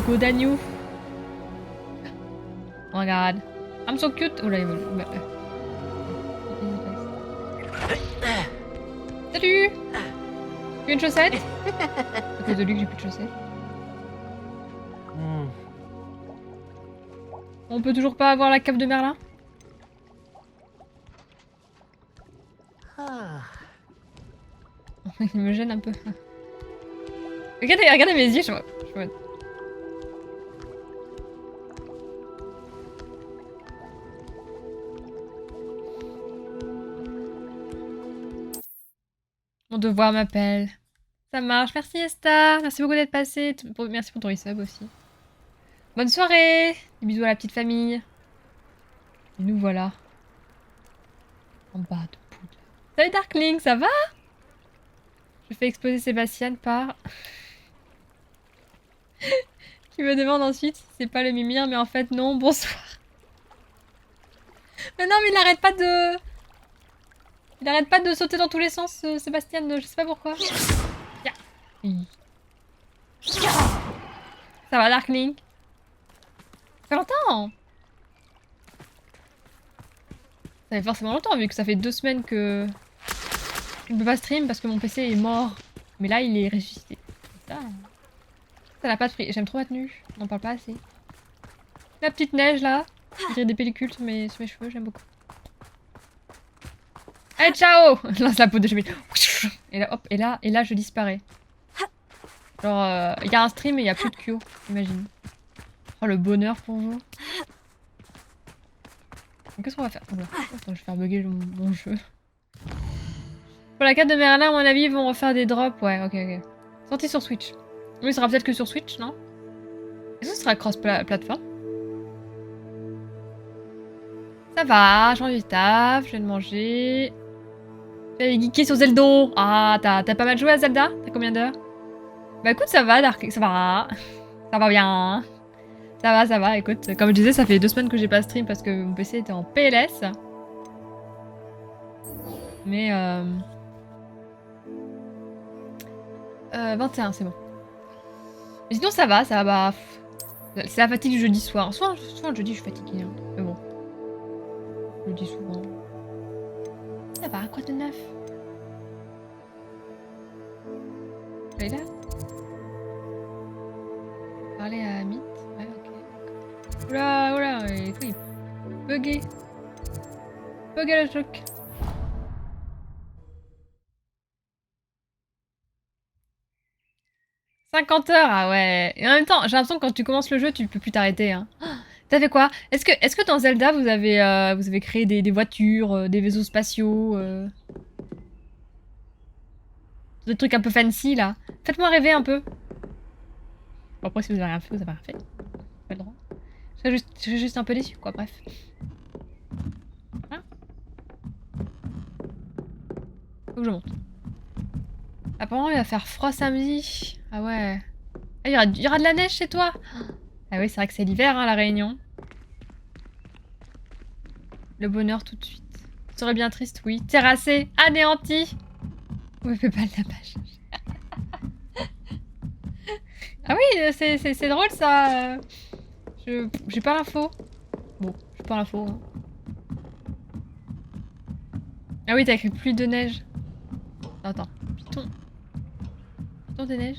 good on you. Oh my god. I'm so cute. Oh là, il va... Salut. Tu veux une chaussette? À cause de lui que j'ai plus de chaussettes. On peut toujours pas avoir la cape de Merlin? Il me gêne un peu. Regardez mes yeux, je vois. Mon devoir m'appelle. Ça marche. Merci Esther. Merci beaucoup d'être passé. Merci pour ton resub aussi. Bonne soirée. Des bisous à la petite famille. Et nous voilà. En bas de poudre. Salut Darkling, ça va? Je fais exploser Sébastien par... Qui me demande ensuite si c'est pas le mimir, mais en fait non, bonsoir. Mais non, mais il arrête pas de... Il arrête pas de sauter dans tous les sens, Sébastien, je sais pas pourquoi. Yeah. Ça va, Darkling? Ça fait longtemps. Ça fait forcément longtemps, vu que ça fait 2 semaines que... Je ne peux pas stream parce que mon PC est mort. Mais là, il est ressuscité. Ça n'a pas de prix. J'aime trop ma tenue. On n'en parle pas assez. La petite neige, là. Je dirais des pellicules sur mes cheveux, j'aime beaucoup. Allez, ciao. Je lance la peau de cheveux. Et là, hop, et là, je disparais. Genre, il y a un stream et il n'y a plus de cure. Imagine. Oh, le bonheur pour vous. Qu'est-ce qu'on va faire? Attends, je vais faire bugger mon jeu. Pour la carte de Merlin, à mon avis, ils vont refaire des drops. Ouais, ok. Sorti sur Switch. Oui, ce sera peut-être que sur Switch, non? Est-ce que ce sera cross-platform? Ça va, je rentre du taf, je viens de manger. J'allais geeker sur Zelda. Ah, t'as pas mal joué à Zelda? T'as combien d'heures? Bah écoute, ça va, Dark, ça va. Ça va bien. Ça va, écoute. Comme je disais, ça fait 2 semaines que j'ai pas stream parce que mon PC était en PLS. Mais 21, c'est bon. Mais sinon ça va, bah... C'est la fatigue du jeudi soir. Souvent le jeudi je suis fatiguée, hein. Mais bon. Je le dis souvent. Ça va, quoi de neuf? Elle est là? Parler à Amit? Ouais, ok. Oula, et tout, il bugué. Bugué le truc. « 50 heures, ah ouais. Et en même temps, j'ai l'impression que quand tu commences le jeu, tu peux plus t'arrêter. Hein. T'as fait quoi? Est-ce que dans Zelda, vous avez créé des voitures, des vaisseaux spatiaux des trucs un peu fancy, là? Faites-moi rêver un peu. Bon, après, si vous avez rien fait, vous avez rien fait. Pas le droit. Je serais juste un peu déçue, quoi, bref. Hein? Faut que je monte. Apparemment, il va faire froid samedi. Ah ouais. Ah, il y aura de la neige chez toi? Ah oui, c'est vrai que c'est l'hiver, hein, la Réunion. Le bonheur tout de suite. Tu serais bien triste, oui. Terrassé, anéanti. On me fait pas le tapage. Ah oui, c'est drôle ça. J'ai pas l'info. Bon, j'ai pas l'info. Hein. Ah oui, t'as écrit pluie de neige. Attends. Python. Python de neige.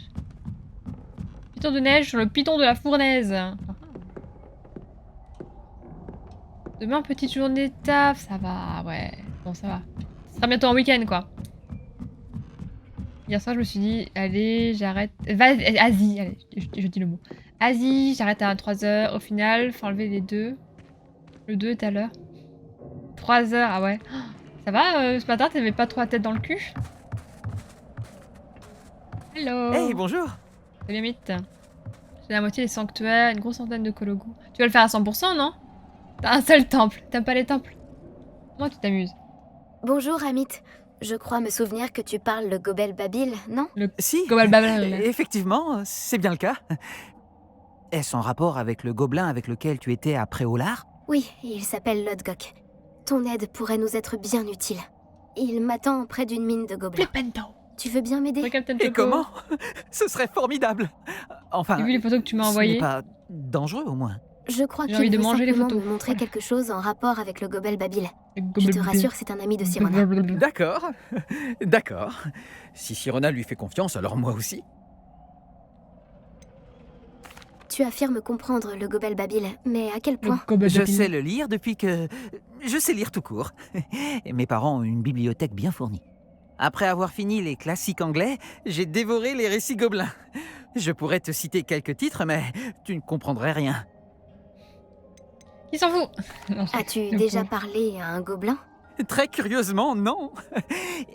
Python de neige sur le python de la fournaise. Demain, petite journée de taf. Ça va, ouais. Bon, ça va. Ce sera bientôt un week-end, quoi. Hier soir, je me suis dit, allez, j'arrête. Vas-y, allez, je dis le mot. Vas-y, j'arrête à 3h. Au final, faut enlever les 2. Le 2 est à l'heure. 3h, ah ouais. Ça va, ce matin, t'avais pas trop la tête dans le cul? Hello. Hey, bonjour. Salut, Mythe. J'ai la moitié des sanctuaires, une grosse centaine de Kologu. Tu vas le faire à 100%, non? T'as un seul temple. T'aimes pas les temples? Moi, tu t'amuses. Bonjour, Amit. Je crois me souvenir que tu parles le Gobel Babil, non? Si, Gobel Babel. effectivement, c'est bien le cas. Est-ce en rapport avec le gobelin avec lequel tu étais à Préolard? Oui, il s'appelle Lodgok. Ton aide pourrait nous être bien utile. Il m'attend près d'une mine de gobelins. Tu veux bien m'aider? Et comment? Ce serait formidable. Enfin, J'ai vu les photos que tu m'as ce n'est envoyées. pas dangereux au moins. Je crois J'ai envie qu'il de veut manger les simplement photos. me montrer Voilà. quelque chose en rapport avec le Gobel Babil. Le Je te gobel rassure, c'est un ami de Sirona. D'accord, d'accord. Si Sirona lui fait confiance, alors moi aussi. Tu affirmes comprendre le Gobel Babil, mais à quel Le point? gobel Je babil. sais le lire depuis que... Je sais lire tout court. Et mes parents ont une bibliothèque bien fournie. Après avoir fini les classiques anglais, j'ai dévoré les récits gobelins. Je pourrais te citer quelques titres, mais tu ne comprendrais rien. Il s'en fout. Non, je- As-tu le déjà pauvre. parlé à un gobelin? Très curieusement, non.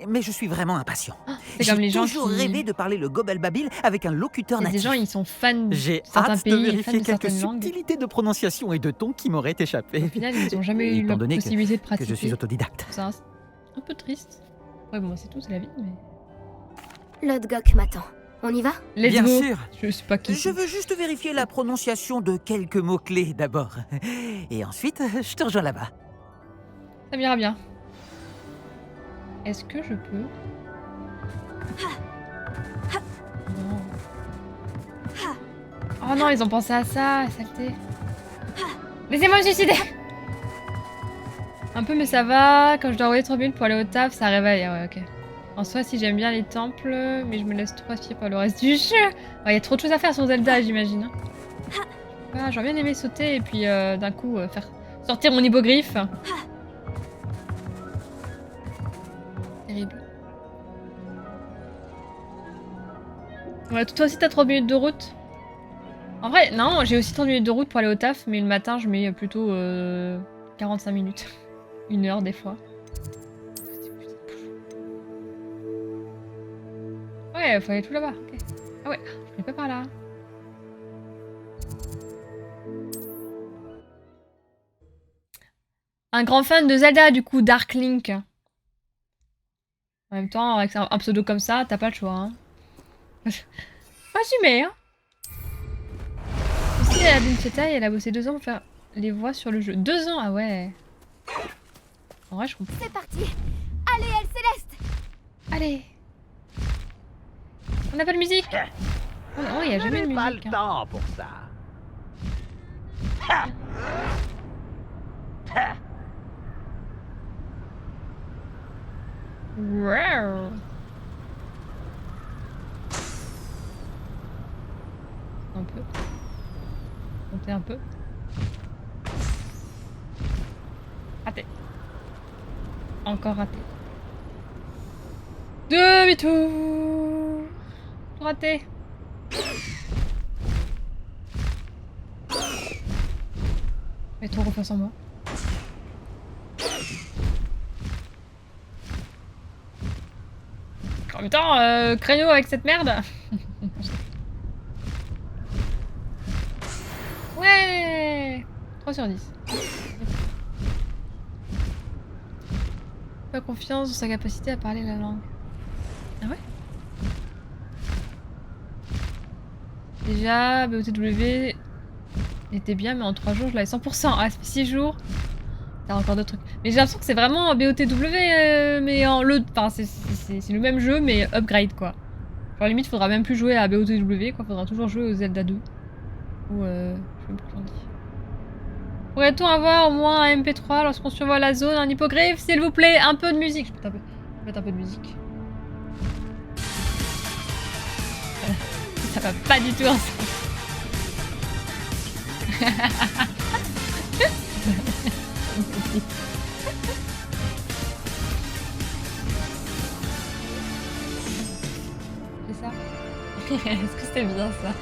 Mais je suis vraiment impatient. C'est comme les gens J'ai toujours qui... rêvé de parler le Gobel Babil avec un locuteur Il y a des natif. gens, ils sont fans de J'ai certains hâte de pays et fans vérifier de quelques certaines langues. subtilités de prononciation et de ton qui m'auraient échappé. Au final, ils n'ont jamais eu Étant la donné possibilité de que pratiquer. je suis autodidacte. C'est un peu triste. Ouais, bon, c'est tout, c'est la vie, mais... Lodgok m'attend. On y va? Let's Bien go. sûr. Je sais pas qui Je c'est. veux juste vérifier la prononciation de quelques mots-clés d'abord. Et ensuite, je te rejoins là-bas. Ça m'ira bien. Est-ce que je peux... Non. Oh non, ils ont pensé à ça, saleté. Laissez-moi me suicider. Un peu, mais ça va. Quand je dois rouler 30 minutes pour aller au taf, ça réveille. Ah ouais, ok. En soi, si j'aime bien les temples, mais je me laisse trop aspirer par le reste du jeu. Il y a trop de choses à faire sur Zelda, j'imagine. Ah, j'aurais bien aimé sauter et puis d'un coup faire sortir mon hippogriffe. Terrible. Ouais, toi aussi t'as 30 minutes de route. En vrai, non, j'ai aussi 30 minutes de route pour aller au taf, mais le matin je mets plutôt 45 minutes. 1 heure des fois. Ouais, faut aller tout là-bas. Ok. Ah ouais, je vais pas par là. Un grand fan de Zelda, du coup, Dark Link. En même temps, avec un pseudo comme ça, t'as pas le choix. Hein. Faut assumer, hein. Aussi, à Bincheta, elle a bossé 2 ans pour faire les voix sur le jeu. 2 ans, ah ouais. En vrai, je comprends. C'est parti! Allez, Elle Céleste! Allez. On n'a pas de musique. Oh non, il y a jamais de musique. pas le Hein. temps pour ça. Wow. Un peu. Monter un peu. Raté. Encore raté. Demi-tour. Raté. Mais trop confiance en moi. En même temps, créneau avec cette merde. Ouais. 3 sur 10. Pas confiance dans sa capacité à parler la langue. Ah ouais? Déjà, BOTW était bien, mais en 3 jours, je l'avais 100%. Ah, ça fait 6 jours. T'as encore d'autres trucs. Mais j'ai l'impression que c'est vraiment BOTW, mais en le... Enfin, c'est le même jeu, mais upgrade, quoi. Genre, limite, faudra même plus jouer à BOTW, quoi. Faudra toujours jouer au Zelda 2. Ou, je sais même plus comment on dit. Pourrait-on avoir au moins un MP3 lorsqu'on survole la zone, un hippogriffe, s'il vous plaît? Un peu de musique. Je peux mettre un peu de musique. Ça va pas du tout ensemble. C'est ça? Est-ce que c'était bien ça?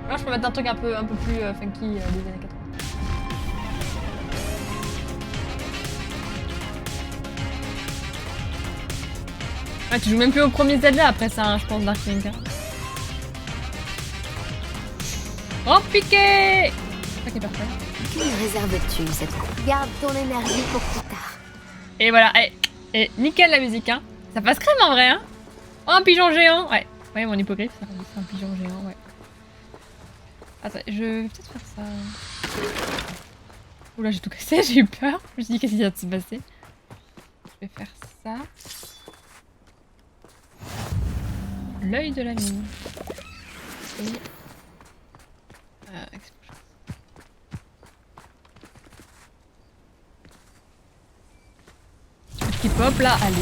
Alors, je peux mettre un truc un peu plus funky des années 80. Ouais, tu joues même plus au premier Zelda après ça, hein, je pense, Dark Link. Hein. Oh, piqué! C'est ça qui est parfait. Que réserves-tu cette fois? Garde ton énergie pour plus tard. Et voilà, et nickel la musique, hein. Ça passe crème en vrai, hein. Oh, un pigeon géant, ouais. Ouais, mon hippogriffe, c'est un pigeon géant, ouais. Attends, je vais peut-être faire ça. Oula, j'ai tout cassé, j'ai eu peur. Je me suis dit, qu'est-ce qui vient de se passer? Je vais faire ça. L'œil de la mine. Et... explosion. Qui pop là, allez.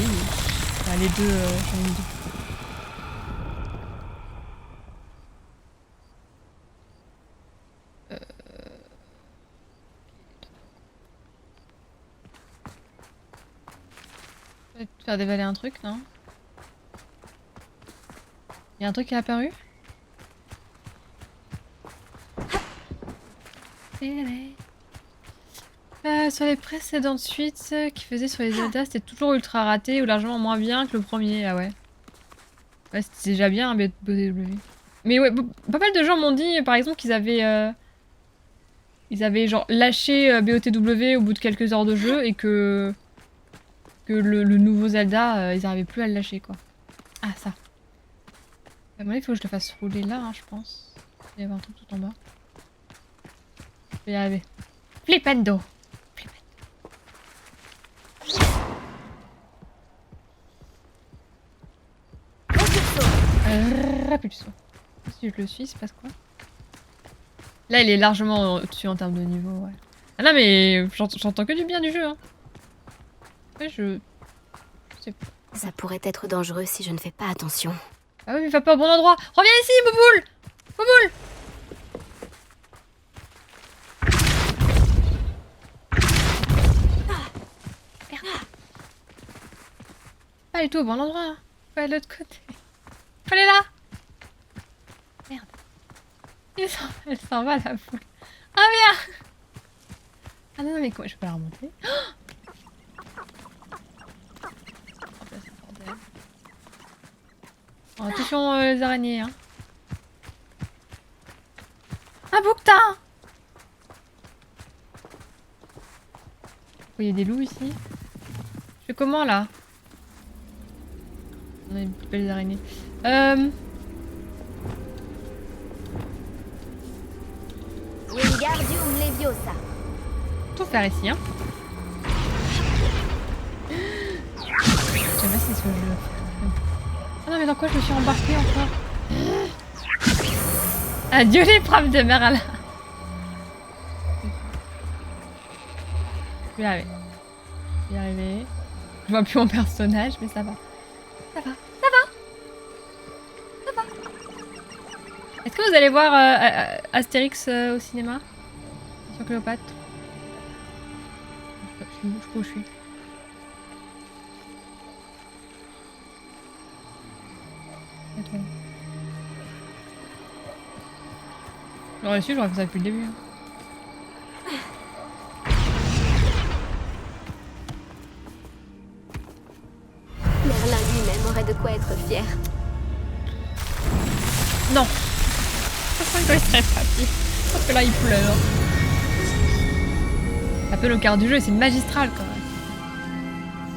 Enfin, les deux, j'en ai mis deux. Je vais te faire dévaler un truc, non? Il y a un truc qui est apparu? Sur les précédentes suites qu'ils faisaient sur les Zelda, c'était toujours ultra raté ou largement moins bien que le premier. Ah ouais. Ouais, c'était déjà bien un BOTW. Mais ouais, pas mal de gens m'ont dit, par exemple, qu'ils avaient genre lâché BOTW au bout de quelques heures de jeu et que le nouveau Zelda, ils n'arrivaient plus à le lâcher, quoi. Ah, ça. À mon avis, il faut que je le fasse rouler là, hein, je pense. Il y avait un truc tout en bas. Je vais y arriver. Flipendo! Rapulso. Si je le suis, il se passe quoi? Là, il est largement au-dessus en termes de niveau, ouais. Ah non, mais j'entends que du bien du jeu, hein. Ouais, je sais pas. Ça pourrait être dangereux si je ne fais pas attention. Ah oui, mais va pas au bon endroit. Reviens ici, Bouboule! Bouboule! Merde. Pas du tout au bon endroit. Hein. Faut aller de l'autre côté. Faut aller là! Merde. Elle s'en va, la foule. Ah merde! Ah non, mais quoi? Je peux la remonter? Oh, attention les araignées, hein. Ah, Bouquetin! Il y a des loups ici. Je fais comment là? On a une belle araignée. Wingardium Leviosa. Tout faire ici, hein. J'aime bien si ce jeu. Ah non, mais dans quoi je me suis embarquée encore? Adieu les braves de Merala. Je vais y arriver. Je vais y arriver. Je vois plus mon personnage, mais ça va. Ça va. Ça va. Ça va. Est-ce que vous allez voir Astérix au cinéma? Sur Cléopâtre? Je bouge pas où je suis. Attends. J'aurais su, j'aurais fait ça depuis le début. Hein. Merlin lui-même aurait de quoi être fier. Non. Je pense qu'il serait pas pire. Je pense que là il pleure. Un peu le quart du jeu et c'est magistral quand même.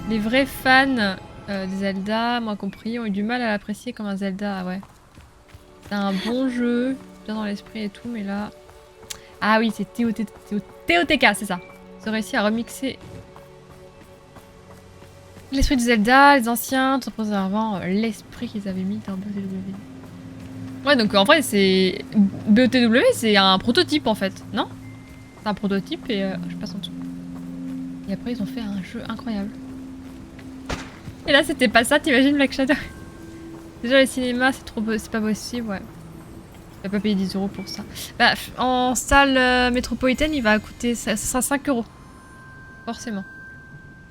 Les vrais fans des Zelda, moi compris, ont eu du mal à l'apprécier comme un Zelda. Ah ouais. C'est un bon jeu, bien dans l'esprit et tout, mais là... Ah oui, c'est TOTK, c'est ça. Ils ont réussi à remixer l'esprit de Zelda, les anciens, tout en préservant l'esprit qu'ils avaient mis dans BOTW. Ouais, donc en vrai, c'est... BOTW, c'est un prototype en fait, non? C'est un prototype et je passe en dessous. Et après, ils ont fait un jeu incroyable. Et là, c'était pas ça, t'imagines Black Shadow? Déjà, le cinéma, c'est pas possible, ouais. Il va pas payer 10 € pour ça. Bah, en salle métropolitaine, il va coûter... Ça sera 5 €. Forcément.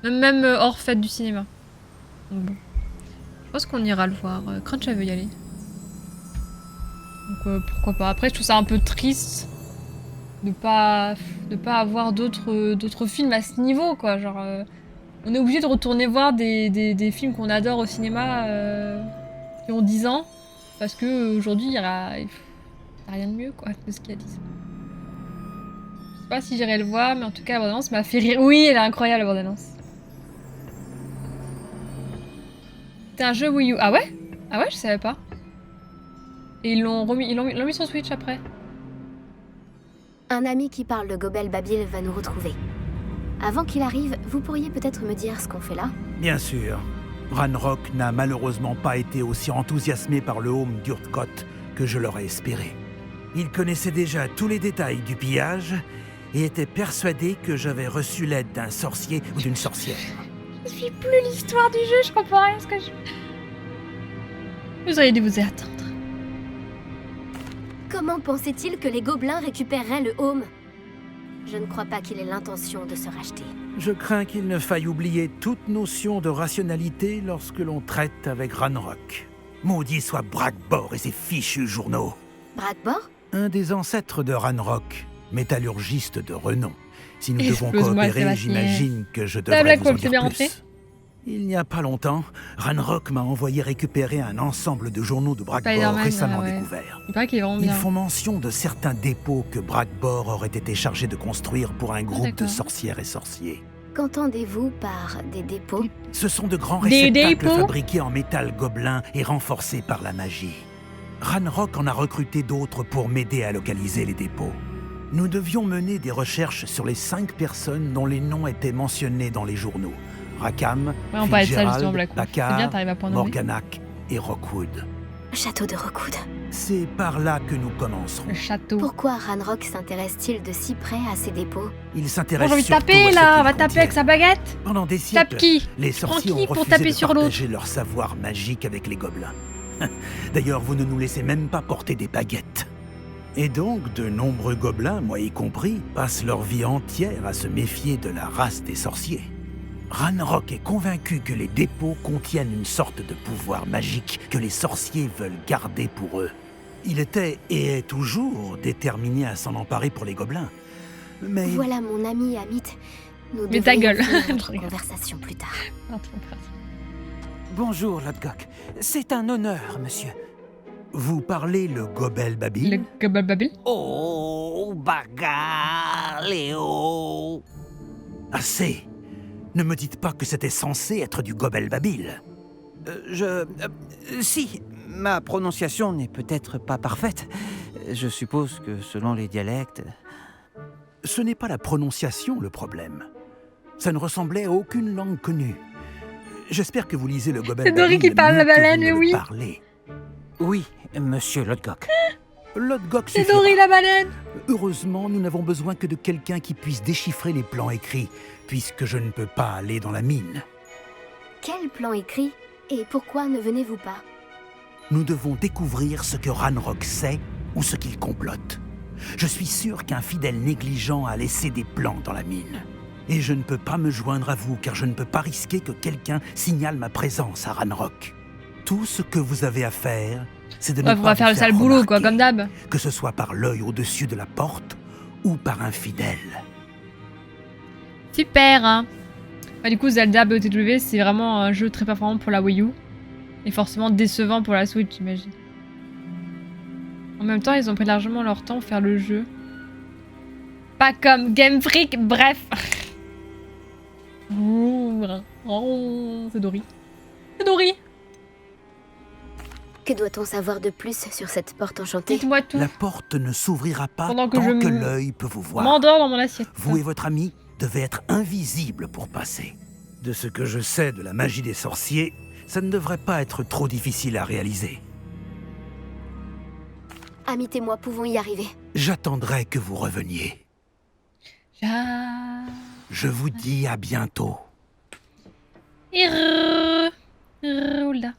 Même hors fête du cinéma. Donc bon. Je pense qu'on ira le voir. Crunch, elle veut y aller. Donc pourquoi pas. Après, je trouve ça un peu triste de pas avoir d'autres films à ce niveau, quoi. Genre, on est obligé de retourner voir des films qu'on adore au cinéma qui ont 10 ans. Parce que aujourd'hui, il y a rien de mieux, quoi, de ce qu'il y a 10 ans. Je sais pas si j'irai le voir, mais en tout cas, la bande-annonce m'a fait rire. Oui, elle est incroyable, la bande-annonce. C'est un jeu Wii U. Ah ouais? Ah ouais, je savais pas. Et ils l'ont mis sur Switch après. Un ami qui parle de Gobel Babil va nous retrouver. Avant qu'il arrive, vous pourriez peut-être me dire ce qu'on fait là? Bien sûr. Ranrock n'a malheureusement pas été aussi enthousiasmé par le home d'Urtkot que je l'aurais espéré. Il connaissait déjà tous les détails du pillage et était persuadé que j'avais reçu l'aide d'un sorcier ou d'une sorcière. Je suis plus l'histoire du jeu, je comprends rien à ce que je... Vous auriez dû vous y attendre. Comment pensait-il que les gobelins récupéreraient le home? Je ne crois pas qu'il ait l'intention de se racheter. Je crains qu'il ne faille oublier toute notion de rationalité lorsque l'on traite avec Ranrock. Maudit soit Bragbor et ses fichus journaux. Bragbor? Un des ancêtres de Ranrock, métallurgiste de renom. Si nous devons Explose-moi, coopérer, Sébastien. j'imagine que je La devrais Black vous en Hole, c'est bien dire rentré? plus. Il n'y a pas longtemps, Ranrock m'a envoyé récupérer un ensemble de journaux de Bragbor Spider-Man, récemment ouais. découverts. Il paraît qu'il est vraiment Ils bien. font mention de certains dépôts que Bragbor aurait été chargé de construire pour un groupe de d'accord. sorcières et sorciers. Qu'entendez-vous par des dépôts? Ce sont de grands Des réceptacles dépôts fabriqués en métal gobelin et renforcés par la magie. Ranrock en a recruté d'autres pour m'aider à localiser les dépôts. Nous devions mener des recherches sur les 5 personnes dont les noms étaient mentionnés dans les journaux. Rackham, Ouais, on parlait de ça Fitzgerald, justement, Black Wolf. C'est bien, Packard, t'arrives à point nommé. Morganac et Rockwood. Château de Rockwood. C'est par là que nous commencerons. Le château. Pourquoi Ranrock s'intéresse-t-il de si près à ces dépôts? Il Bon, s'intéresse j'ai envie de surtout taper à ce là, qu'ils on va taper avec sa contiennent. baguette. Pendant des Tape siècles, qui? les Prends sorciers qui ont pour refusé taper de sur l'autre? partager leur savoir magique avec les gobelins. D'ailleurs, vous ne nous laissez même pas porter des baguettes. Et donc, de nombreux gobelins, moi y compris, passent leur vie entière à se méfier de la race des sorciers. Ranrock est convaincu que les dépôts contiennent une sorte de pouvoir magique que les sorciers veulent garder pour eux. Il était, et est toujours, déterminé à s'en emparer pour les gobelins. Mais Voilà mon ami Amit. Nous Mais ta devrions gueule. finir Je notre rigole. conversation plus tard. Ah, ton prince. Bonjour, Lodgok. C'est un honneur, monsieur. vous parlez le Gobel Le Babil? Gobble Babil. Oh, bagarre, Léo. Assez! Ne me dites pas que c'était censé être du Gobel Babil. Si, ma prononciation n'est peut-être pas parfaite. Je suppose que selon les dialectes... Ce n'est pas la prononciation le problème. Ça ne ressemblait à aucune langue connue. J'espère que vous lisez le Gobel C'est Dory Babil qui parle mieux la que vous baleine, ne mais le oui. parlez. Oui, monsieur Lodgok. Lodgok C'est suffira. Dory la baleine. Heureusement, nous n'avons besoin que de quelqu'un qui puisse déchiffrer les plans écrits, puisque je ne peux pas aller dans la mine. Quel plan écrit? Et pourquoi ne venez-vous pas? Nous devons découvrir ce que Ranrock sait ou ce qu'il complote. Je suis sûr qu'un fidèle négligent a laissé des plans dans la mine. Et je ne peux pas me joindre à vous, car je ne peux pas risquer que quelqu'un signale ma présence à Ranrock. Tout ce que vous avez à faire, c'est de ne Ouais, pas on va vous faire le sale boulot, quoi, remarquer, comme d'hab. que ce soit par l'œil au-dessus de la porte ou par un fidèle. Super, hein. Bah, du coup, Zelda BOTW, c'est vraiment un jeu très performant pour la Wii U. Et forcément décevant pour la Switch, j'imagine. En même temps, ils ont pris largement leur temps pour faire le jeu. Pas comme Game Freak, bref. C'est Dory. C'est Dory. Que doit-on savoir de plus sur cette porte enchantée? Dites-moi tout. La porte ne s'ouvrira pas Pendant que tant je que m- l'œil peut vous voir. M'endors dans mon assiette. Vous et votre ami devez être invisibles pour passer. De ce que je sais de la magie des sorciers, ça ne devrait pas être trop difficile à réaliser. Amit et moi pouvons y arriver. J'attendrai que vous reveniez. Je vous dis à bientôt. Oula.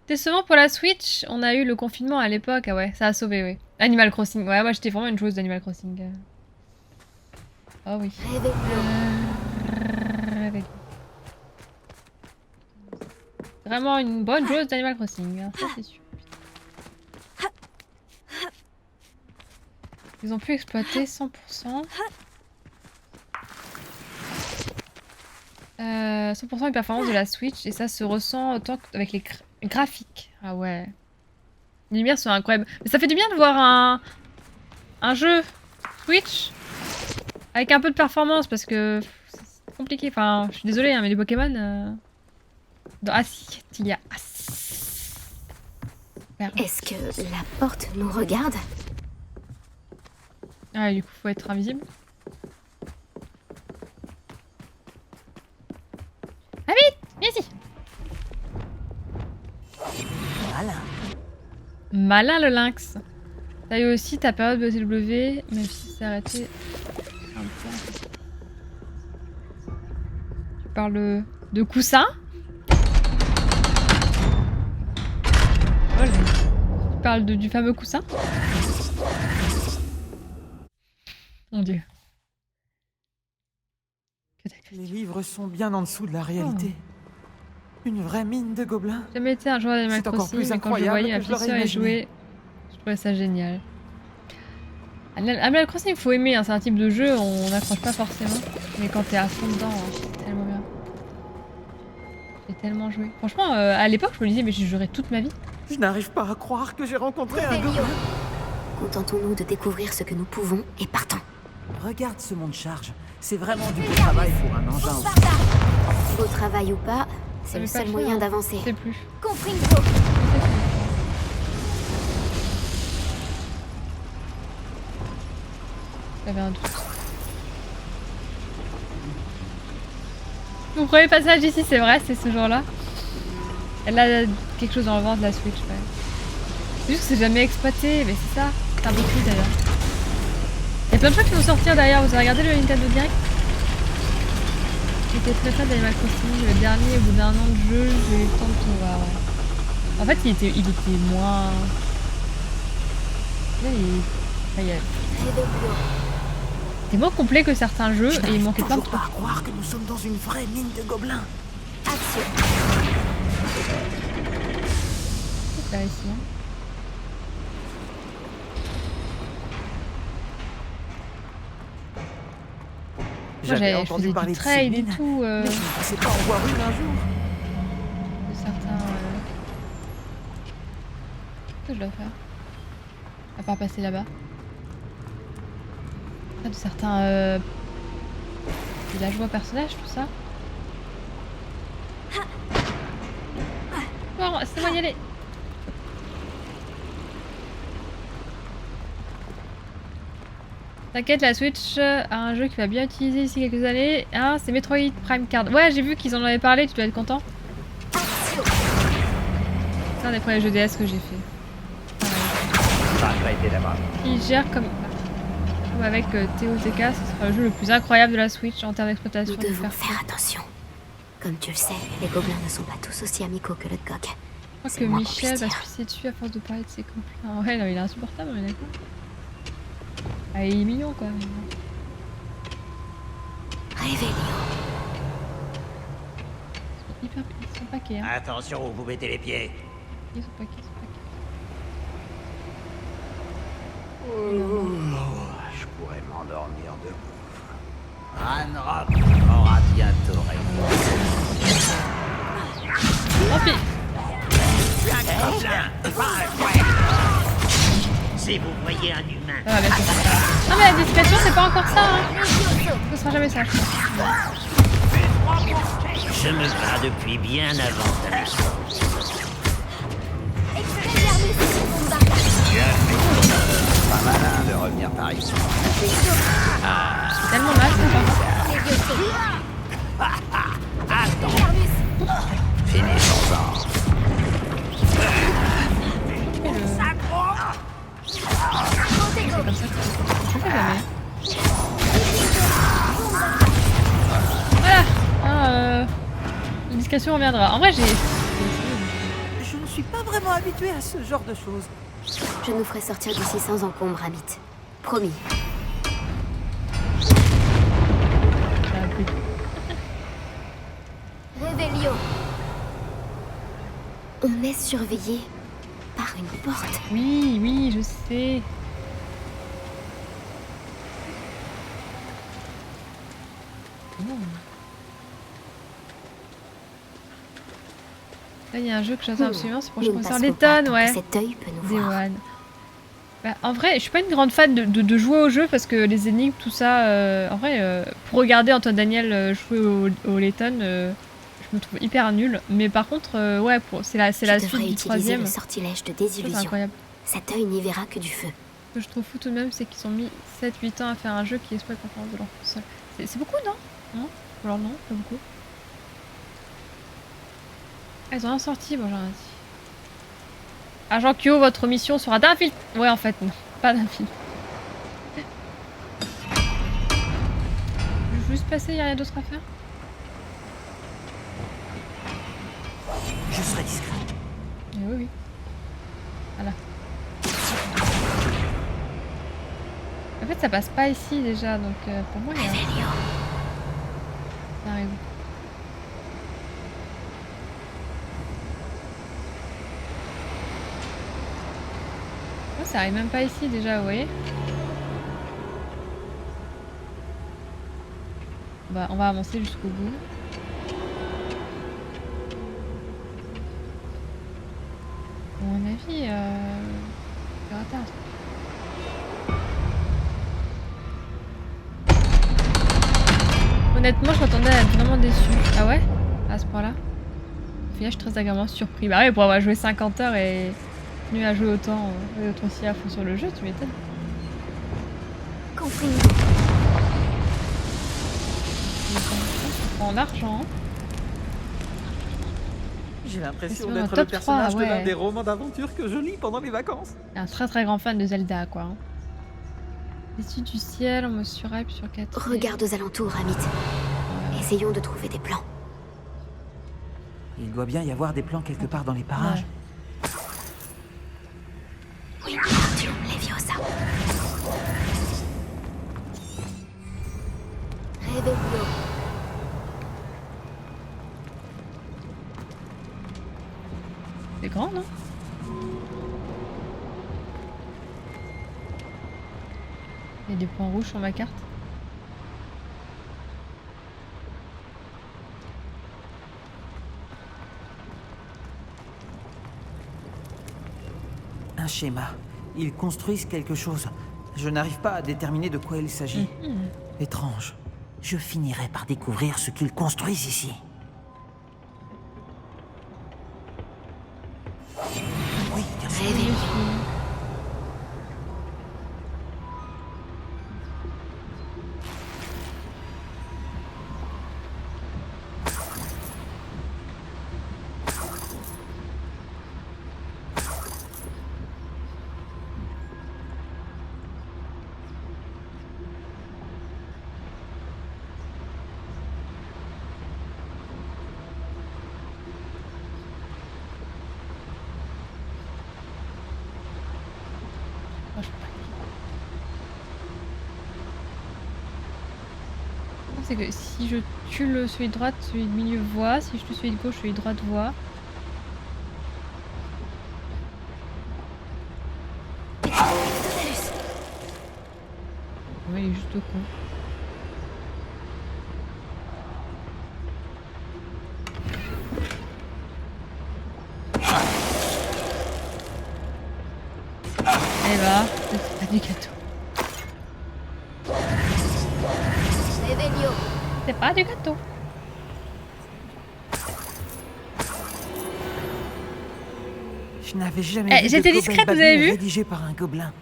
Décevant pour la Switch, on a eu le confinement à l'époque, ah ouais, ça a sauvé, oui. Animal Crossing, ouais, moi j'étais vraiment une joueuse d'Animal Crossing. Oh oui. Réveille. Vraiment une bonne joueuse d'Animal Crossing, hein, ça c'est sûr. Ils ont pu exploiter 100%. 100% des performances de la Switch et ça se ressent autant qu'avec les graphiques. Ah ouais. Les lumières sont incroyables. Mais ça fait du bien de voir un jeu Switch avec un peu de performance parce que c'est compliqué. Enfin, je suis désolée, hein, mais les Pokémon... Dans Assiette, il y a... Est-ce que la porte nous regarde? Ah, du coup, faut être invisible. Ah vite, viens ici. Malin le lynx. T'as eu aussi ta période BTW, même si c'est arrêté un peu. Tu parles de coussin? Voilà. Tu parles du fameux coussin? Mon dieu. Les livres sont bien en dessous de la réalité. Une vraie mine de gobelins. J'ai jamais été un joueur d'Animal C'est encore Crossing, plus mais quand je incroyable voyais ma que je l'aurais petite sœur y imaginé. jouer, je trouvais ça génial. Animal Crossing, il faut aimer, hein, c'est un type de jeu, on n'accroche pas forcément. Mais quand t'es à fond dedans, c'est tellement bien. J'ai tellement joué. Franchement, à l'époque, je me disais, mais je jouerais toute ma vie. Je n'arrive pas à croire que j'ai rencontré un gobelin. Contentons-nous de découvrir ce que nous pouvons et partons. Regarde ce monde charge. C'est vraiment du beau travail pour un engin. Au travail ou pas, c'est le J'avais pas seul le moyen choix, hein. d'avancer. C'est plus. Compringo. J'avais un doute. Mon premier passage ici, c'est vrai, c'est ce jour-là. Elle a quelque chose dans le ventre de la Switch, ouais. C'est juste que c'est jamais exploité, mais c'est ça. C'est un peu triste d'ailleurs. Il y a plein de choses qui vont sortir d'ailleurs. Vous avez regardé le Nintendo Direct? J'étais très fan d'Animal Crossing. Le dernier, au bout d'un an de jeu, j'ai eu le temps de tout voir. Ouais. En fait, il était moins. Là, c'était moins complet que certains jeux et il manquait plein de trucs. Pas à croire que nous sommes dans une vraie mine de gobelins. Action. C'est par ici, hein. Moi, je faisais du trade et tout. Mais je ne pensais pas en voir une un jour. De certains. Qu'est-ce que je dois faire? À part passer là-bas. Ah, de certains villageois personnages, tout ça. Non, c'est moi y aller. T'inquiète, la Switch a un jeu qui va bien utiliser d'ici quelques années. Ah, c'est Metroid Prime Card. Ouais, j'ai vu qu'ils en avaient parlé, tu dois être content. C'est un des premiers jeux DS que j'ai fait. Il gère comme avec TOTK, ce sera le jeu le plus incroyable de la Switch en termes d'exploitation. Nous devons faire attention. Comme tu le sais, les gobelins ne sont pas tous aussi amicaux que le GOG. Je crois que Michel va se pisser dessus à force de parler de ses copains. Ouais, non, il est insupportable, on est d'accord. Ah, il est mignon quand même. Réveillon. Ils sont paquets, hein. Attention où vous mettez les pieds. Ils sont paquets, ils sont paquets. Je pourrais m'endormir debout. Ranrock aura bientôt répondu. Tant pis. Je suis un gobelin, pas un chouette. Si vous voyez un humain, Ah, bien sûr. Non mais la discrétion c'est pas encore ça, hein. Ce sera jamais ça, je crois. je me bats depuis bien avant ta naissance. Pas malin de revenir par ici. C'est tellement mal, ça. Finissons-en. Comme ça, je fais jamais. Voilà. Ah, la discrétion reviendra. En vrai, j'ai... Je ne suis pas vraiment habitué à ce genre de choses. Je nous ferai sortir d'ici sans encombre, Amit. Promis. Ça a plu. Réveillon. On est surveillé par une porte. Oui, oui, je sais. Oh. Là, il y a un jeu que j'attends absolument, c'est pour que je Nous ne conserve passerons les pas tonnes, tant ouais. que cet œil peut nous Day voir. One. Bah, en vrai, je suis pas une grande fan de jouer au jeu parce que les énigmes, tout ça, en vrai, pour regarder Antoine Daniel jouer au Letton, je me trouve hyper nulle. Mais par contre, ouais, c'est la Je suite devrais du utiliser troisième. le sortilège de Ça, c'est désillusion. incroyable. Cet œil n'y verra que du feu. Ce que je trouve fou tout de même, c'est qu'ils ont mis 7-8 ans à faire un jeu qui exploite la performance de leur console. C'est beaucoup, non? Non? Alors non, pas beaucoup. Ah, ils ont rien sorti, bon, j'ai rien dit. Agent Kyo, votre mission sera d'infiltrer. Ouais, en fait, non. Pas d'infiltrer. Je vais juste passer, y a rien d'autre à faire. Je serai discret. Oui, oui. Voilà. En fait, ça passe pas ici déjà, donc pour moi, il y a... Ça arrive. Oh, ça arrive même pas ici déjà, vous voyez. Bah, on va avancer jusqu'au bout. À mon avis, je vais rater un truc. Honnêtement, je m'attendais à être vraiment déçue. Ah ouais? À ce point-là? Au final, je suis très agréablement surpris. Bah ouais, pour avoir joué 50 heures et continuer à jouer autant aussi à fond sur le jeu, tu m'étonnes. Compris. On prend l'argent. J'ai l'impression C'est d'être top le personnage 3, de l'un ouais. des romans d'aventure que je lis pendant les vacances. Un très grand fan de Zelda, quoi. Hein. Dessus du ciel, on me surhype sur 4. Regarde aux alentours, Amit. Essayons de trouver des plans. Il doit bien y avoir des plans quelque part dans les parages. Oui, Leviosa. Réveillons. C'est grand, non? Il y a des points rouges sur ma carte. Un schéma. Ils construisent quelque chose. Je n'arrive pas à déterminer de quoi il s'agit. Étrange. Je finirai par découvrir ce qu'ils construisent ici. Oui, bien sûr. Réveillons. C'est que si je tue celui de droite, celui de milieu voit. Si je tue celui de gauche, celui de droite voit. Ouais, il est juste con. Eh bah, c'est pas du gâteau. Réveillons. C'est pas du gâteau. Je n'avais jamais Eh, vu j'étais de discrète, Gobel vous avez Babu vu? rédigé par un gobelin.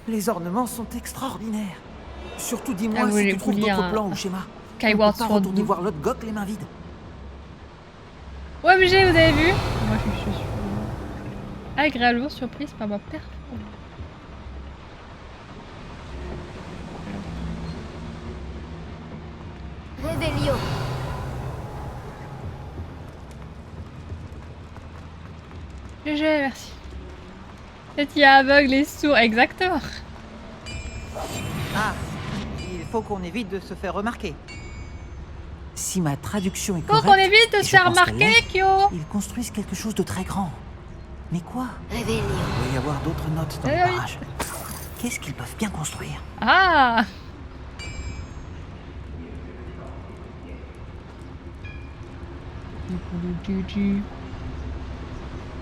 Les ornements sont extraordinaires. Surtout dis-moi Ah, vous si voulez tu trouves lire d'autres un- plans ou schémas. Skyward On peut pas Sword retourner 2. voir l'autre Gok les mains vides. OMG, vous avez vu? Moi, je suis agréablement surprise par ma performance. Réveillons. GG, merci. Peut-être il y a aveugle et sourd, exactement. Ah, il faut qu'on évite de se faire remarquer. Si ma traduction est Faut correcte, qu'on évite de et se je faire pense qu'elle remarquer, l'est, Kyo. ils construisent quelque chose de très grand. Mais quoi? Réveillons. Il doit y avoir d'autres notes dans Eh le oui. barrage. Qu'est-ce qu'ils peuvent bien construire? Ah.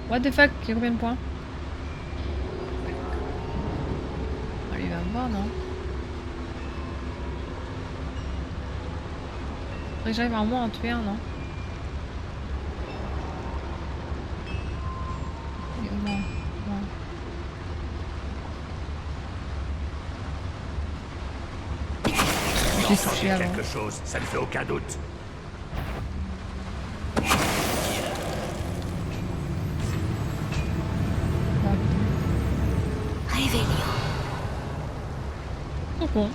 What the fuck? Il y a combien de points? Oh, lui va me voir, non? Faudrait que j'arrive à moins en tuer un, non? Et au moins, J'ai touché Sentez avant. quelque chose, ça ne fait aucun doute. con.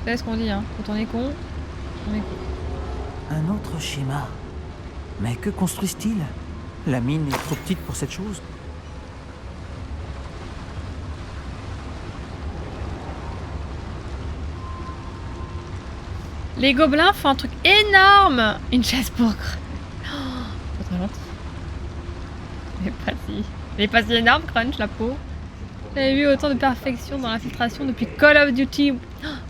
C'est ce qu'on dit, hein. Quand on est con, on est con. Un autre schéma. Mais que construisent-ils? La mine est trop petite pour cette chose. Les gobelins font un truc énorme. Une chaise pourpre. Oh, pas très gentil. Elle est pas si énorme, Crunch, la peau. J'avais vu autant de perfection dans l'infiltration depuis Call of Duty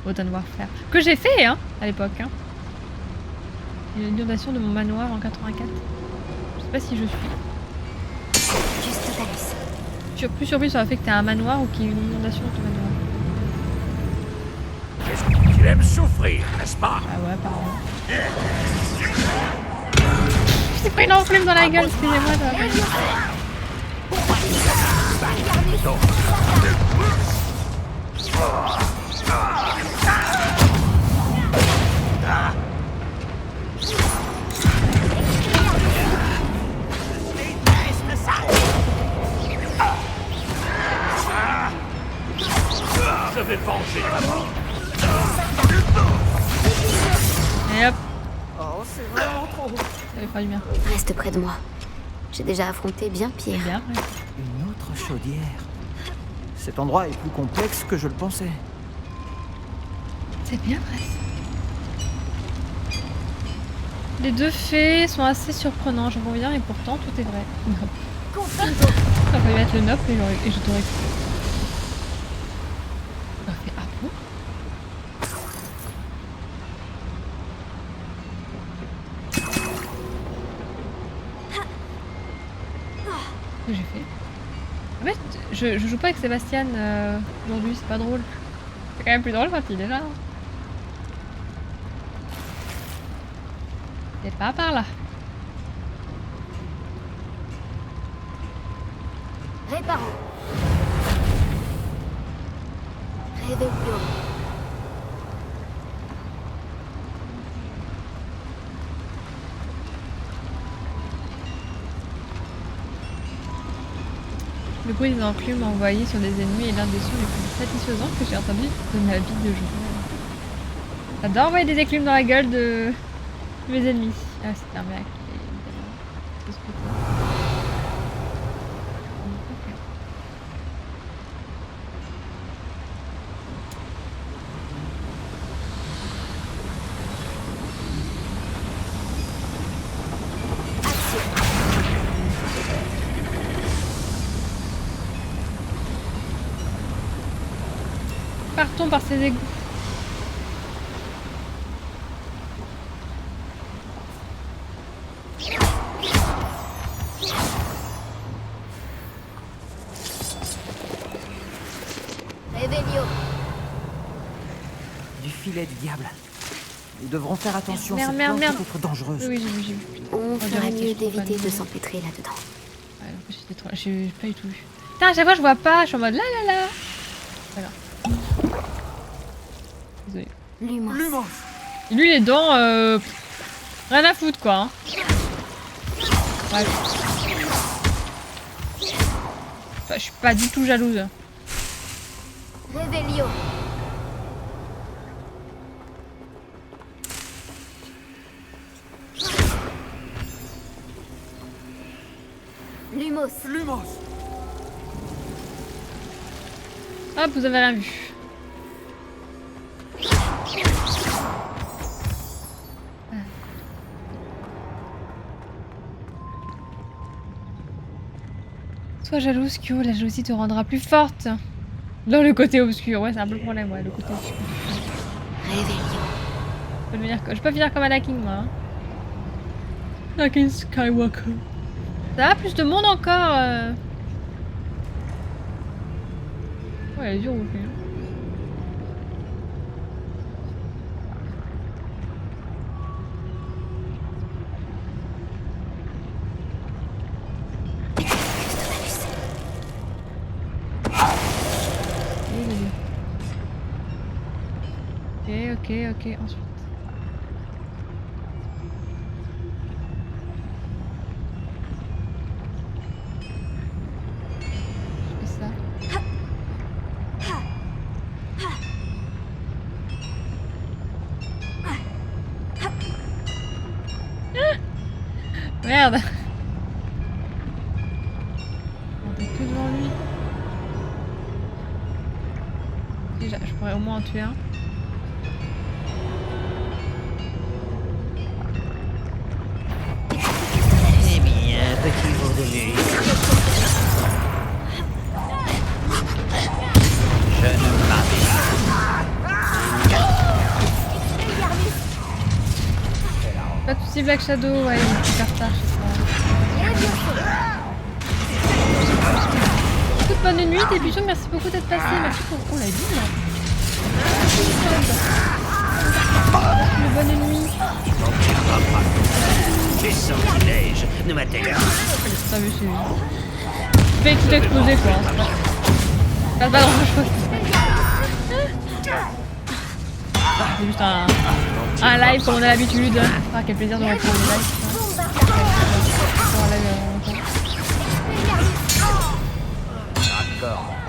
Modern Warfare. Que j'ai fait, hein, à l'époque, hein. L'inondation de mon manoir en 84. Je sais pas si je suis. Juste Talus. Je suis plus surpris sur le fait que t'as un manoir ou qu'il y ait une inondation de ton manoir. Tu aimes souffrir, n'est-ce pas? Ah ouais, apparemment. Je t'ai pris une enclume dans la gueule, excusez-moi, ça va pas être... Je vais venger la mort. Et hop, Oh, c'est vraiment trop. ça va faire du bien. Reste près de moi. J'ai déjà affronté bien C'est pire. bien, ouais. Une autre chaudière. Cet endroit est plus complexe que je le pensais. C'est bien presque. Les deux faits sont assez surprenants, je reviens, et pourtant tout est vrai. Non. Ça va mettre le nop et je t'aurais cru. J'aurais fait, ah bon? Qu'est-ce que j'ai fait? En fait, je joue pas avec Sébastien aujourd'hui, c'est pas drôle. C'est quand même plus drôle quand il est là. C'est pas par là. Réparons. Réveillons. Le bruit des enclumes envoyées sur des ennemis est l'un des sons les plus satisfaisants que j'ai entendu de ma vie de joueur. J'adore envoyer des enclumes dans la gueule de mes ennemis. Ah, c'est un mec, évidemment. C'est ce côté. Ok. Partons par ces égouts. Réveillons. Du filet du diable. Nous devrons faire attention, Merde, cette merde, plante merde. peut être dangereuse. Oui, j'ai vu. On dirait ferait que mieux je trouve d'éviter pas de de- s'empêtrer là-dedans. Ouais, en plus, j'étais trop... J'ai pas du tout vu. Putain, à chaque fois je vois pas, je suis en mode là là là. Voilà. Désolé. Lumos. Lumos. Et lui les dents, rien à foutre quoi. Hein. Bref. Enfin, je suis pas du tout jalouse. Réveillons. Lumos. Lumos. Hop, vous avez rien vu. Sois jalouse, Kyo, la jalousie te rendra plus forte. Dans le côté obscur, ouais, c'est un peu le problème, ouais, le côté obscur. Réveillons. Je peux finir comme Anakin, moi. Hein. Anakin Skywalker. Ça va, plus de monde encore. Ouais, elle est dure aussi. Hein. Ok, ensuite. Je fais ça. Merde. On est que devant lui. Déjà, je pourrais au moins en tuer un. Eh bien, petit vaudeville. Je ne m'arrête Pas de soucis, Black Shadow, ouais, il est super tard, je sais pas. Toute bonne nuit, des bijoux, merci beaucoup d'être passé. Merci pour. Oh la vie là. Bonne nuit. pas. Les sortilèges ne m'atteignent T'as vu, c'est lui. Fais tout exploser quoi. Pas grand chose. C'est juste un live comme on a l'habitude. Ah, quel plaisir de reprendre le live.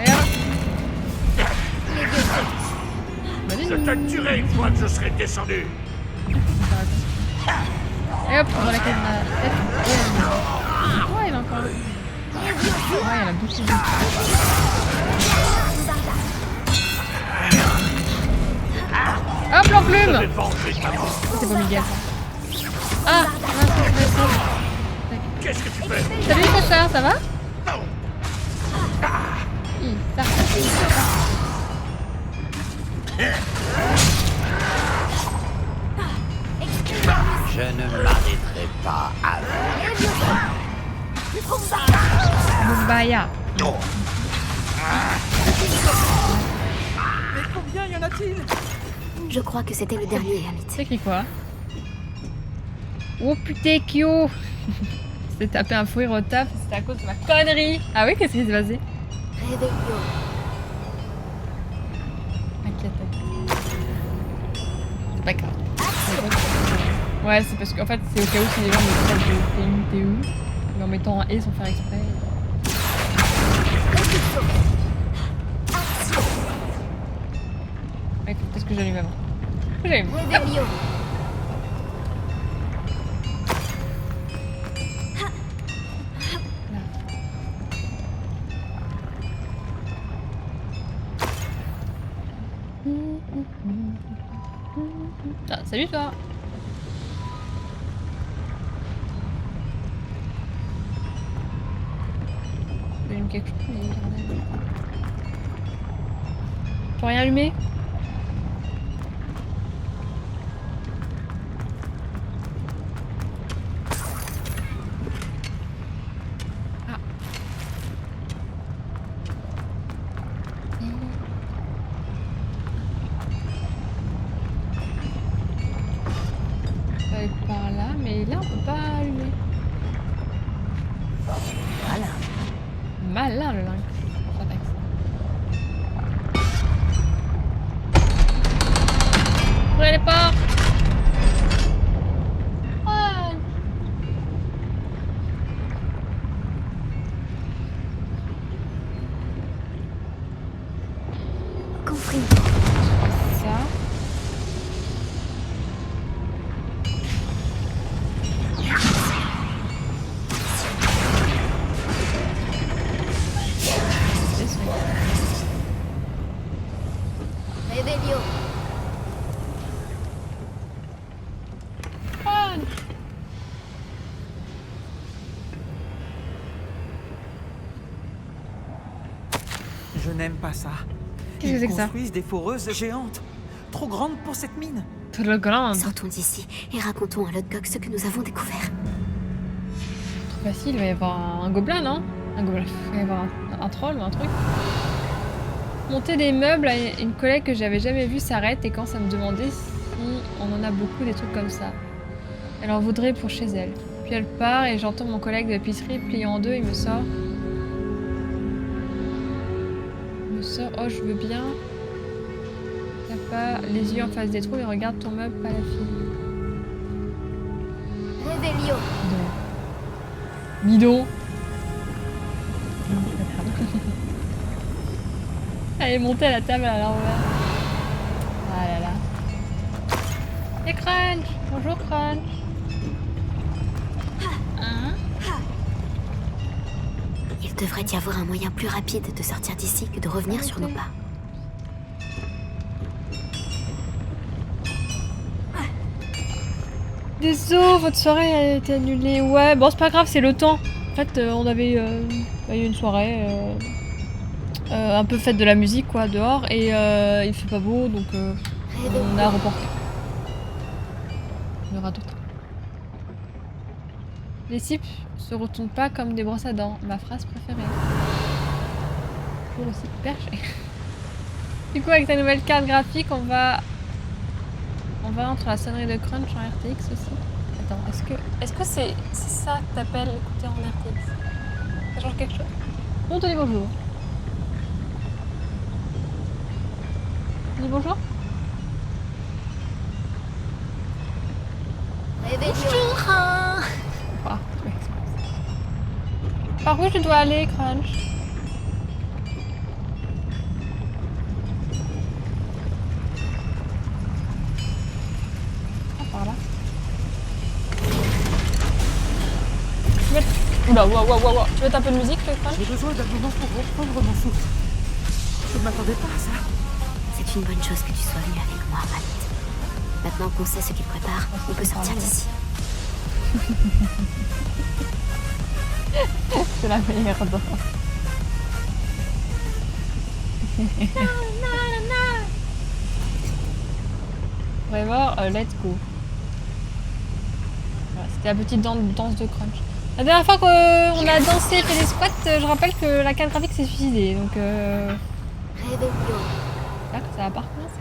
Et hop. Je te tuerai une fois que je serai descendu. Et hop, on va la tête. Ouais, il a encore. Ouais, il a bougé. Hop, l'enclume. Je vais venger ta mort. C'est pas Miguel. Ah, Qu'est-ce que tu fais? salut Sacha, ça va? Ça. Je ne m'arrêterai pas avec. Mumbaya. Mais combien y en a-t-il? Je crois que c'était le dernier, Amit. C'est écrit quoi? Oh putain, Kyo. C'est tapé un fouet au taf, c'était à cause de ma connerie. Ah oui, qu'est-ce qui s'est passé? Réveillons. T'inquiète, c'est pas grave. Ouais, c'est parce qu'en fait, c'est au cas où si les gens me traitent de t'es où, mais en mettant un et sans faire exprès. Ouais, écoute, qu'est-ce que j'allume avant? Qu'est-ce que j'allume? Réveillons. Ah, salut toi! J'allume quelque chose, mais j'en ai. J'ai rien allumé? Ah. On va aller par là, mais là on peut pas allumer. Voilà. Malin le lynx. Fantax. Ouvrez les portes! Ah. Compris. Ça. C'est ça. Réveillons. Ah. Je n'aime pas ça. Qu'est-ce que c'est que ça? Ils construisent des foreuses géantes. Trop grandes pour cette mine. Trop grande. Sortons d'ici et racontons à Lodgok ce que nous avons découvert. Trop facile, il va y avoir un gobelin, non? Un gobelin. Il va y avoir un troll ou un truc. Monter des meubles à une collègue que j'avais jamais vue s'arrête et quand ça me demandait si on en a beaucoup des trucs comme ça. Elle en voudrait pour chez elle. Puis elle part et j'entends mon collègue de l'épicerie plié en deux, il me sort. Oh, je veux bien. T'as pas les yeux en face des trous et regarde ton meuble, pas la fille. Réveillons. Bidon. Elle est montée à la table à l'envers. Ah là là. Et Crunch. Bonjour Crunch. Il devrait y avoir un moyen plus rapide de sortir d'ici que de revenir sur nos pas. Désolé, votre soirée a été annulée. Ouais, bon, c'est pas grave, c'est le temps. En fait, on avait eu une soirée un peu fête de la musique, quoi, dehors. Et il fait pas beau, donc on a reporté. Il y aura d'autres. Les cipes se retournent pas comme des brosses à dents. Ma phrase préférée. Toujours aussi perché. Du coup, avec ta nouvelle carte graphique, on va entre la sonnerie de crunch en RTX aussi. Attends, est-ce que c'est ça que t'appelles écouter en RTX? Ça change quelque chose? On te dit bonjour. Dis bonjour. Bonjour. Ah, tu m'excuses. Par où je dois aller, Crunch? Ah, par là. Tu veux... Oula, wow. Tu veux mettre un peu de musique, le Crunch? J'ai besoin d'un moment pour reprendre mon souffle. Je ne m'attendais pas à ça. C'est une bonne chose que tu sois venu avec moi, Amit. Maintenant qu'on sait ce qu'il prépare, on peut sortir d'ici. C'est la merde. Vraiment, let's go. Voilà, c'était la petite danse de crunch. La dernière fois qu'on a dansé et fait des squats, je rappelle que la carte graphique s'est suicidée, donc Réveillon. là que ça va pas recommencer.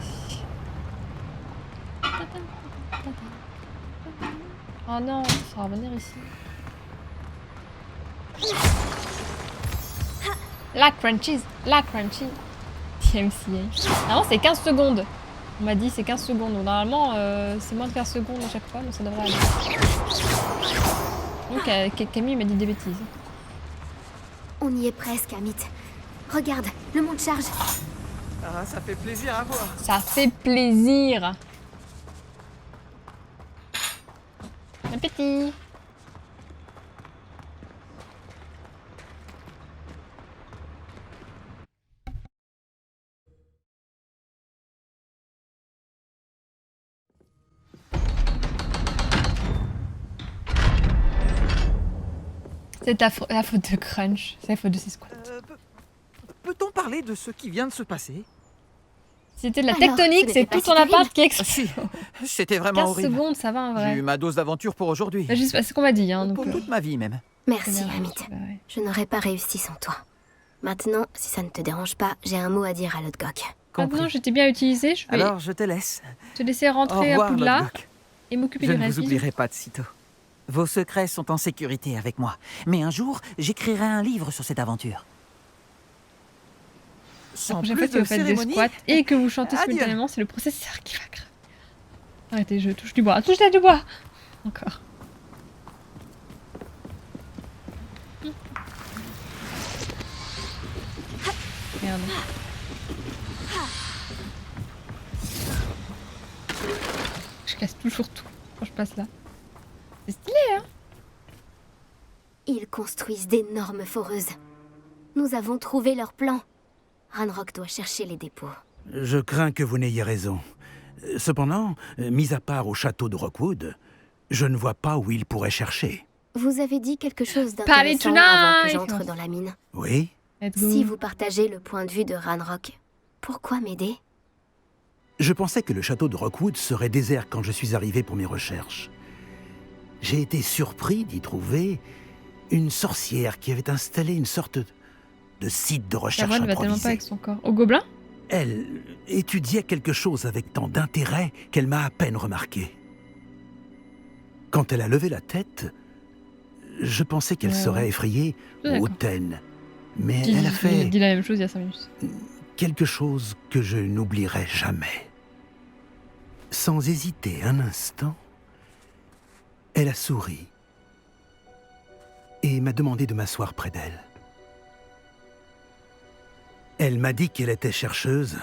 Oh non, ça va revenir ici. La crunchies. TMCA. Normalement c'est 15 secondes. On m'a dit c'est 15 secondes. Donc normalement c'est moins de 15 secondes à chaque fois, mais ça devrait aller. Donc Camille m'a dit des bêtises. On y est presque, Amit. Regarde, le monde charge. Ah, ça fait plaisir à voir. Ça fait plaisir. Bon appétit. C'est la faute de Crunch. C'est la faute de ses squats. Peut-on parler de ce qui vient de se passer? C'était de la Alors, tectonique, ce c'est n'était tout pas ton si appart qui Ah, explose. si, c'était vraiment 15 horrible. secondes, ça va en J'ai vrai. eu ma dose d'aventure pour aujourd'hui. Bah, c'est ce qu'on m'a dit. Hein, donc, Pour toute ma vie même. Merci, Amit. Bah ouais. Je n'aurais pas réussi sans toi. Maintenant, si ça ne te dérange pas, j'ai un mot à dire à Lodgok. Compris. Maintenant, j'étais bien utilisé. Je vais Alors, je te laisse. te laisser Au rentrer revoir, à Poudlard Lodgok. et m'occuper Je du ne reste. vous oublierai pas de sitôt. Vos secrets sont en sécurité avec moi. Mais un jour, j'écrirai un livre sur cette aventure. La Sans prochaine plus fois que de vous faites des cérémonie, squats et que vous chantez adieu. simultanément, c'est le processeur qui va craquer. Arrêtez, je touche du bois. Touche-la du bois. Encore. Merde. Je casse toujours tout quand je passe là. C'est stylé, hein? Ils construisent d'énormes foreuses. Nous avons trouvé leur plan. Ranrock doit chercher les dépôts. Je crains que vous n'ayez raison. Cependant, mis à part au château de Rockwood, je ne vois pas où il pourrait chercher. Vous avez dit quelque chose Parley d'intéressant avant que tonight. j'entre dans la mine. Oui? Let's go. Si vous partagez le point de vue de Ranrock, pourquoi m'aider? Je pensais que le château de Rockwood serait désert quand je suis arrivé pour mes recherches. J'ai été surpris d'y trouver une sorcière qui avait installé une sorte de site de La recherche voix ne va tellement pas improvisé. avec son corps. Au gobelin? Elle étudiait quelque chose avec tant d'intérêt qu'elle m'a à peine remarqué. Quand elle a levé la tête, je pensais qu'elle Ouais, serait ouais. effrayée ou D'accord. hautaine. Mais Il elle a il fait dit la même chose il y a 5 minutes. quelque chose que je n'oublierai jamais. Sans hésiter un instant, elle a souri et m'a demandé de m'asseoir près d'elle. Elle m'a dit qu'elle était chercheuse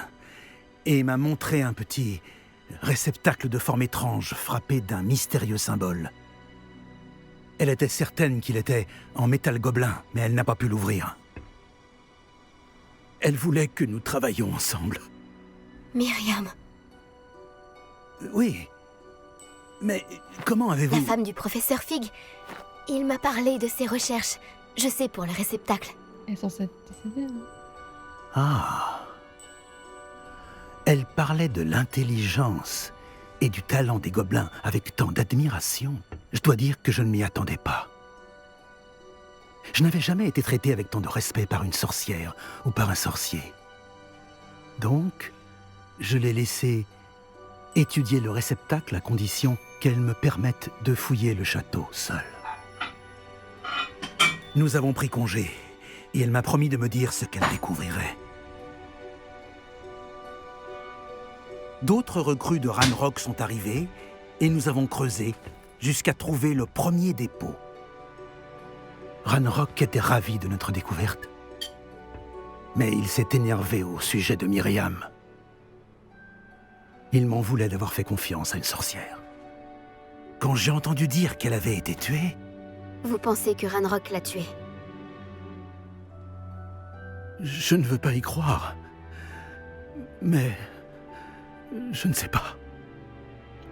et m'a montré un petit réceptacle de forme étrange frappé d'un mystérieux symbole. Elle était certaine qu'il était en métal gobelin, mais elle n'a pas pu l'ouvrir. Elle voulait que nous travaillions ensemble. Myriam, Oui. Mais comment avez-vous... la femme du professeur Fig. Il m'a parlé de ses recherches. Je sais pour le réceptacle. Elle est censée être décédée, non? Ah. Elle parlait de l'intelligence et du talent des gobelins avec tant d'admiration. Je dois dire que je ne m'y attendais pas. Je n'avais jamais été traité avec tant de respect par une sorcière ou par un sorcier. Donc, je l'ai laissé étudier le réceptacle à condition qu'elle me permette de fouiller le château seule. Nous avons pris congé et elle m'a promis de me dire ce qu'elle découvrirait. D'autres recrues de Ranrock sont arrivées et nous avons creusé jusqu'à trouver le premier dépôt. Ranrock était ravi de notre découverte, mais il s'est énervé au sujet de Myriam. Il m'en voulait d'avoir fait confiance à une sorcière. Quand j'ai entendu dire qu'elle avait été tuée, Vous pensez que Ranrock l'a tuée? je ne veux pas y croire. Mais je ne sais pas.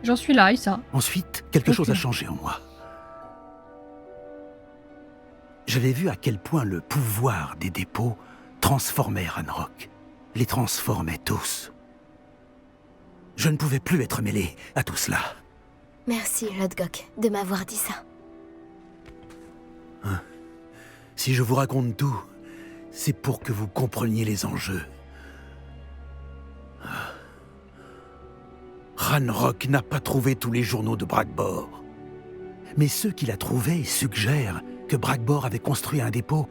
J'en suis là, Issa. Ensuite, quelque Ok. chose a changé en moi. J'avais vu à quel point le pouvoir des dépôts transformait Ranrock. Les transformait tous. Je ne pouvais plus être mêlé à tout cela. Merci, Lodgok, de m'avoir dit ça. Si je vous raconte tout, c'est pour que vous compreniez les enjeux. Ranrock n'a pas trouvé tous les journaux de Bragbor. Mais ceux qu'il a trouvés suggèrent que Bragbor avait construit un dépôt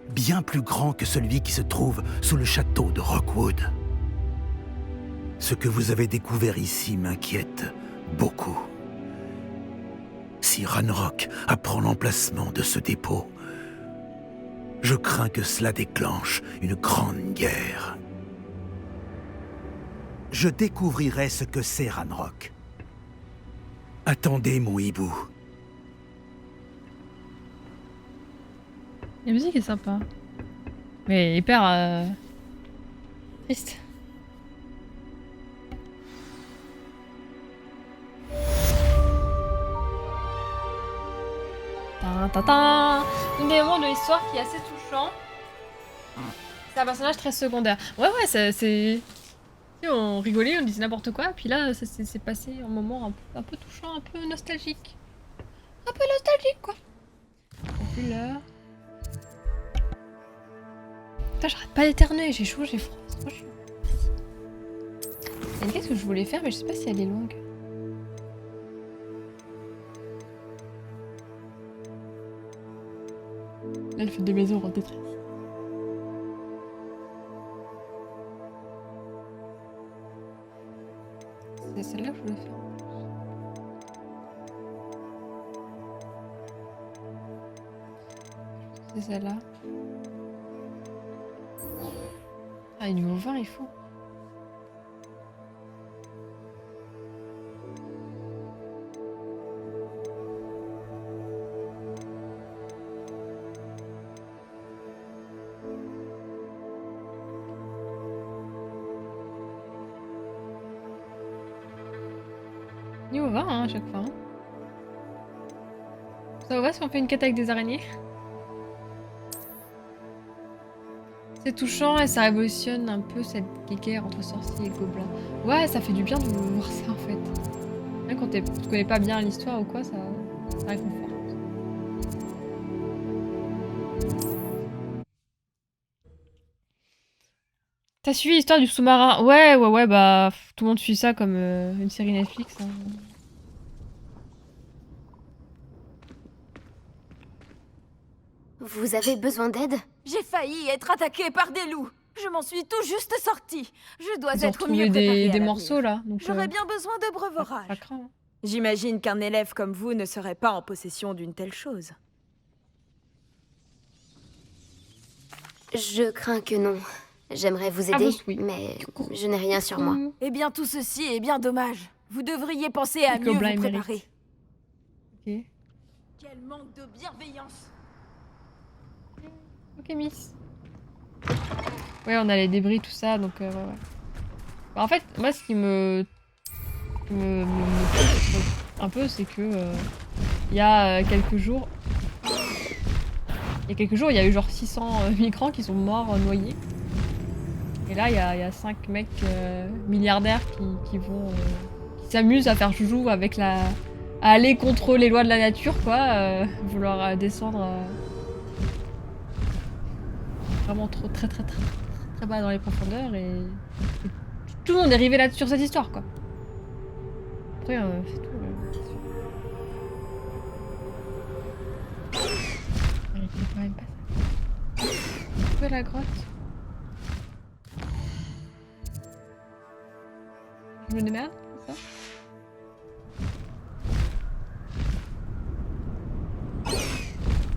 bien plus grand que celui qui se trouve sous le château de Rockwood. Ce que vous avez découvert ici m'inquiète beaucoup. Si Ranrock apprend l'emplacement de ce dépôt, je crains que cela déclenche une grande guerre. Je découvrirai ce que c'est Ranrock. Attendez, mon hibou. La musique est sympa. Mais hyper triste. Tin. Une des moments de l'histoire qui est assez touchant. C'est un personnage très secondaire. Ouais, c'est... Si on rigolait, on disait n'importe quoi, puis là, ça s'est passé un moment un peu touchant, un peu nostalgique. Un peu nostalgique, quoi. Et puis là... Putain, j'arrête pas d'éternuer, j'ai chaud, j'ai froid, c'est trop chiant. Il y a une quête que je voulais faire, mais je sais pas si elle est longue. Là, elle fait des maisons en Tetris. C'est celle-là que je voulais faire. C'est celle-là. Ah, niveau 20, il faut. Niveau 20, hein, à chaque fois. Hein. Ça va si on fait une quête avec des araignées? C'est touchant et ça révolutionne un peu cette guerre entre sorciers et gobelins. Ouais, ça fait du bien de voir ça en fait. Même quand tu connais pas bien l'histoire ou quoi, ça réconforte. T'as suivi l'histoire du sous-marin? Ouais, bah tout le monde suit ça comme une série Netflix. Hein. Vous avez besoin d'aide? J'ai failli être attaquée par des loups. Je m'en suis tout juste sortie. Je dois Ils ont être mieux retrouvé préparée à des l'avenir. morceaux là. Donc, J'aurais bien besoin de ça breuvage. craint. Hein. J'imagine qu'un élève comme vous ne serait pas en possession d'une telle chose. Je crains que non. J'aimerais vous aider, Bruce, oui. mais je n'ai rien sur moi. Eh bien, tout ceci est bien dommage. Vous devriez penser à Les mieux vous gobelins préparer. Ok. Quel manque de bienveillance! Ok, Miss. Ouais, on a les débris, tout ça, donc ouais, ouais. Bah, en fait, moi, ce qui me frustre un peu, c'est que il y a quelques jours, il y a eu genre 600 migrants qui sont morts noyés. Et là, il y a 5 mecs milliardaires qui s'amusent à faire joujou avec à aller contre les lois de la nature, quoi, vouloir descendre vraiment très bas dans les profondeurs et tout le monde est rivé là sur cette histoire, quoi. Après, c'est tout. C'est quand même pas ça. Où est la grotte? Je me démerde, c'est ça?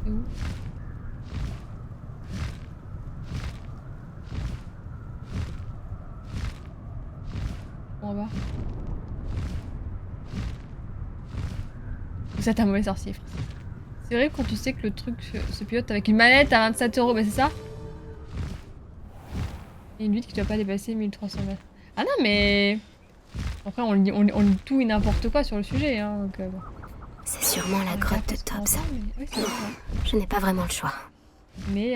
C'est où? On va voir. Vous êtes un mauvais sorcier, frère. C'est vrai que quand tu sais que le truc se pilote avec une manette à 27 €, bah c'est ça? Et une lutte qui doit pas dépasser 1300 mètres. Ah non, mais... Après, on lit tout et n'importe quoi sur le sujet, hein, donc bon. C'est sûrement la grotte de Tobbs. Oui, c'est vrai. Je n'ai pas vraiment le choix. Mais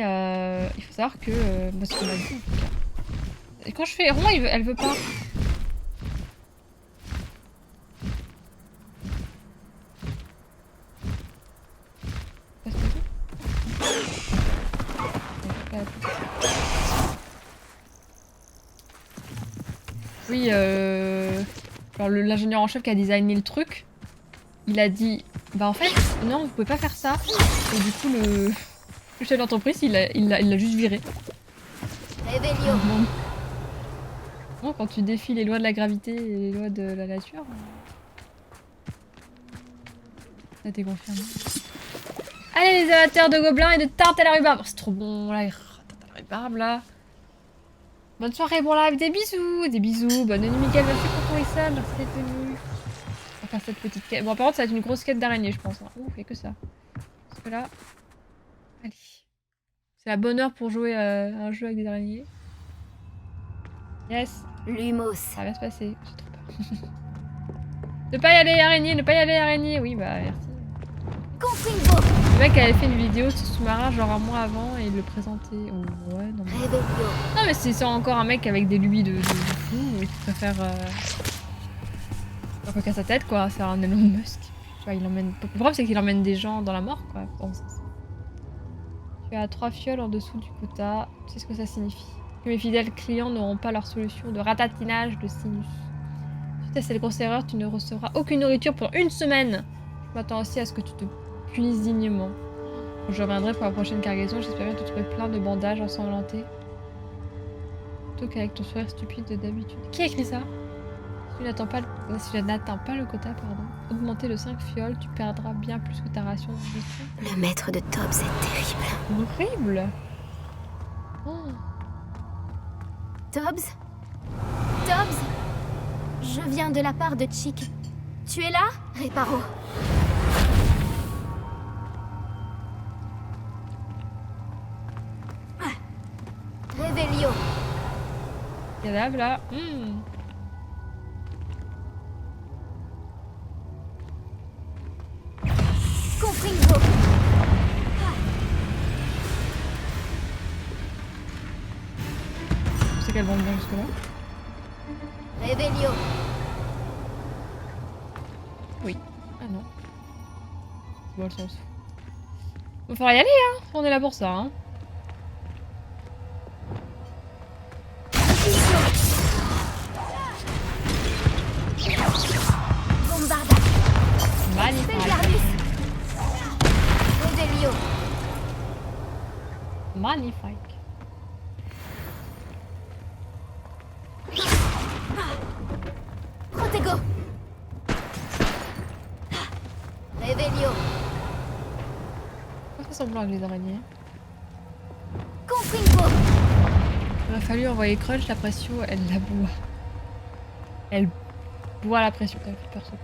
il faut savoir que... moi, ce qu'on m'a dit, en tout cas. Et quand je fais rond, elle veut pas. Oui, genre l'ingénieur en chef qui a designé le truc, il a dit bah en fait non vous pouvez pas faire ça et du coup le chef d'entreprise il l'a juste viré. Réveillon. Bon, quand tu défies les lois de la gravité et les lois de la nature, ça t'est confirmé. Allez les amateurs de gobelins et de tarte à la rhubarbe, c'est trop bon là, tarte à la rhubarbe là. Bonne soirée, bon live, des bisous, bonne nuit Miguel, merci pour ton resub, merci d'être venu. On va faire cette petite quête. Bon, par contre, ça va être une grosse quête d'araignée, je pense. Hein. Ouf, et que ça. Parce que là. Allez. C'est la bonne heure pour jouer à un jeu avec des araignées. Yes. Lumos. Ça va se passer, j'ai trop peur. Ne pas y aller, araignée, ne pas y aller, araignée. Oui, bah, merci. Confringo. Le mec avait fait une vidéo de ce sous-marin genre un mois avant et il le présentait. Oh, ouais, non mais... Réveillon. Non mais c'est encore un mec avec des lubies de fou qui préfère un peu qu'à sa tête quoi, c'est un Elon Musk. Tu vois, il emmène... Le problème c'est qu'il emmène des gens dans la mort quoi. Bon, tu as 3 fioles en dessous du quota, tu sais ce que ça signifie. Que mes fidèles clients n'auront pas leur solution de ratatinage de sinus. Suite à cette grosse erreur, tu ne recevras aucune nourriture pour 1 semaine. Je m'attends aussi à ce que tu te punisses dignement. Quand je reviendrai pour la prochaine cargaison, j'espère te trouver plein de bandages ensanglantés. Plutôt qu'avec ton sourire stupide d'habitude. Qui a écrit ça? Si tu n'atteins pas le quota, pardon. Augmenter de 5 fioles, tu perdras bien plus que ta ration de Le maître de Tobbs est terrible. Horrible. Oh. Tobbs? Tobbs? Je viens de la part de Chick. Tu es là? Réparo. Réveillon. Cadavre là. Confringo. Je sais qu'elles vont bien jusque là. Réveillon. Oui. Ah non. Bon, le sens. Va falloir y aller, hein. On est là pour ça, hein. Bombarda. Magnifique. Réveillon. Magnifique. Protego. Réveillon. On fait semblant avec les araignées. Confringo. Il a fallu envoyer Crunch, la pression, elle la boit. Elle boit la pression, t'as fait peur ce coup.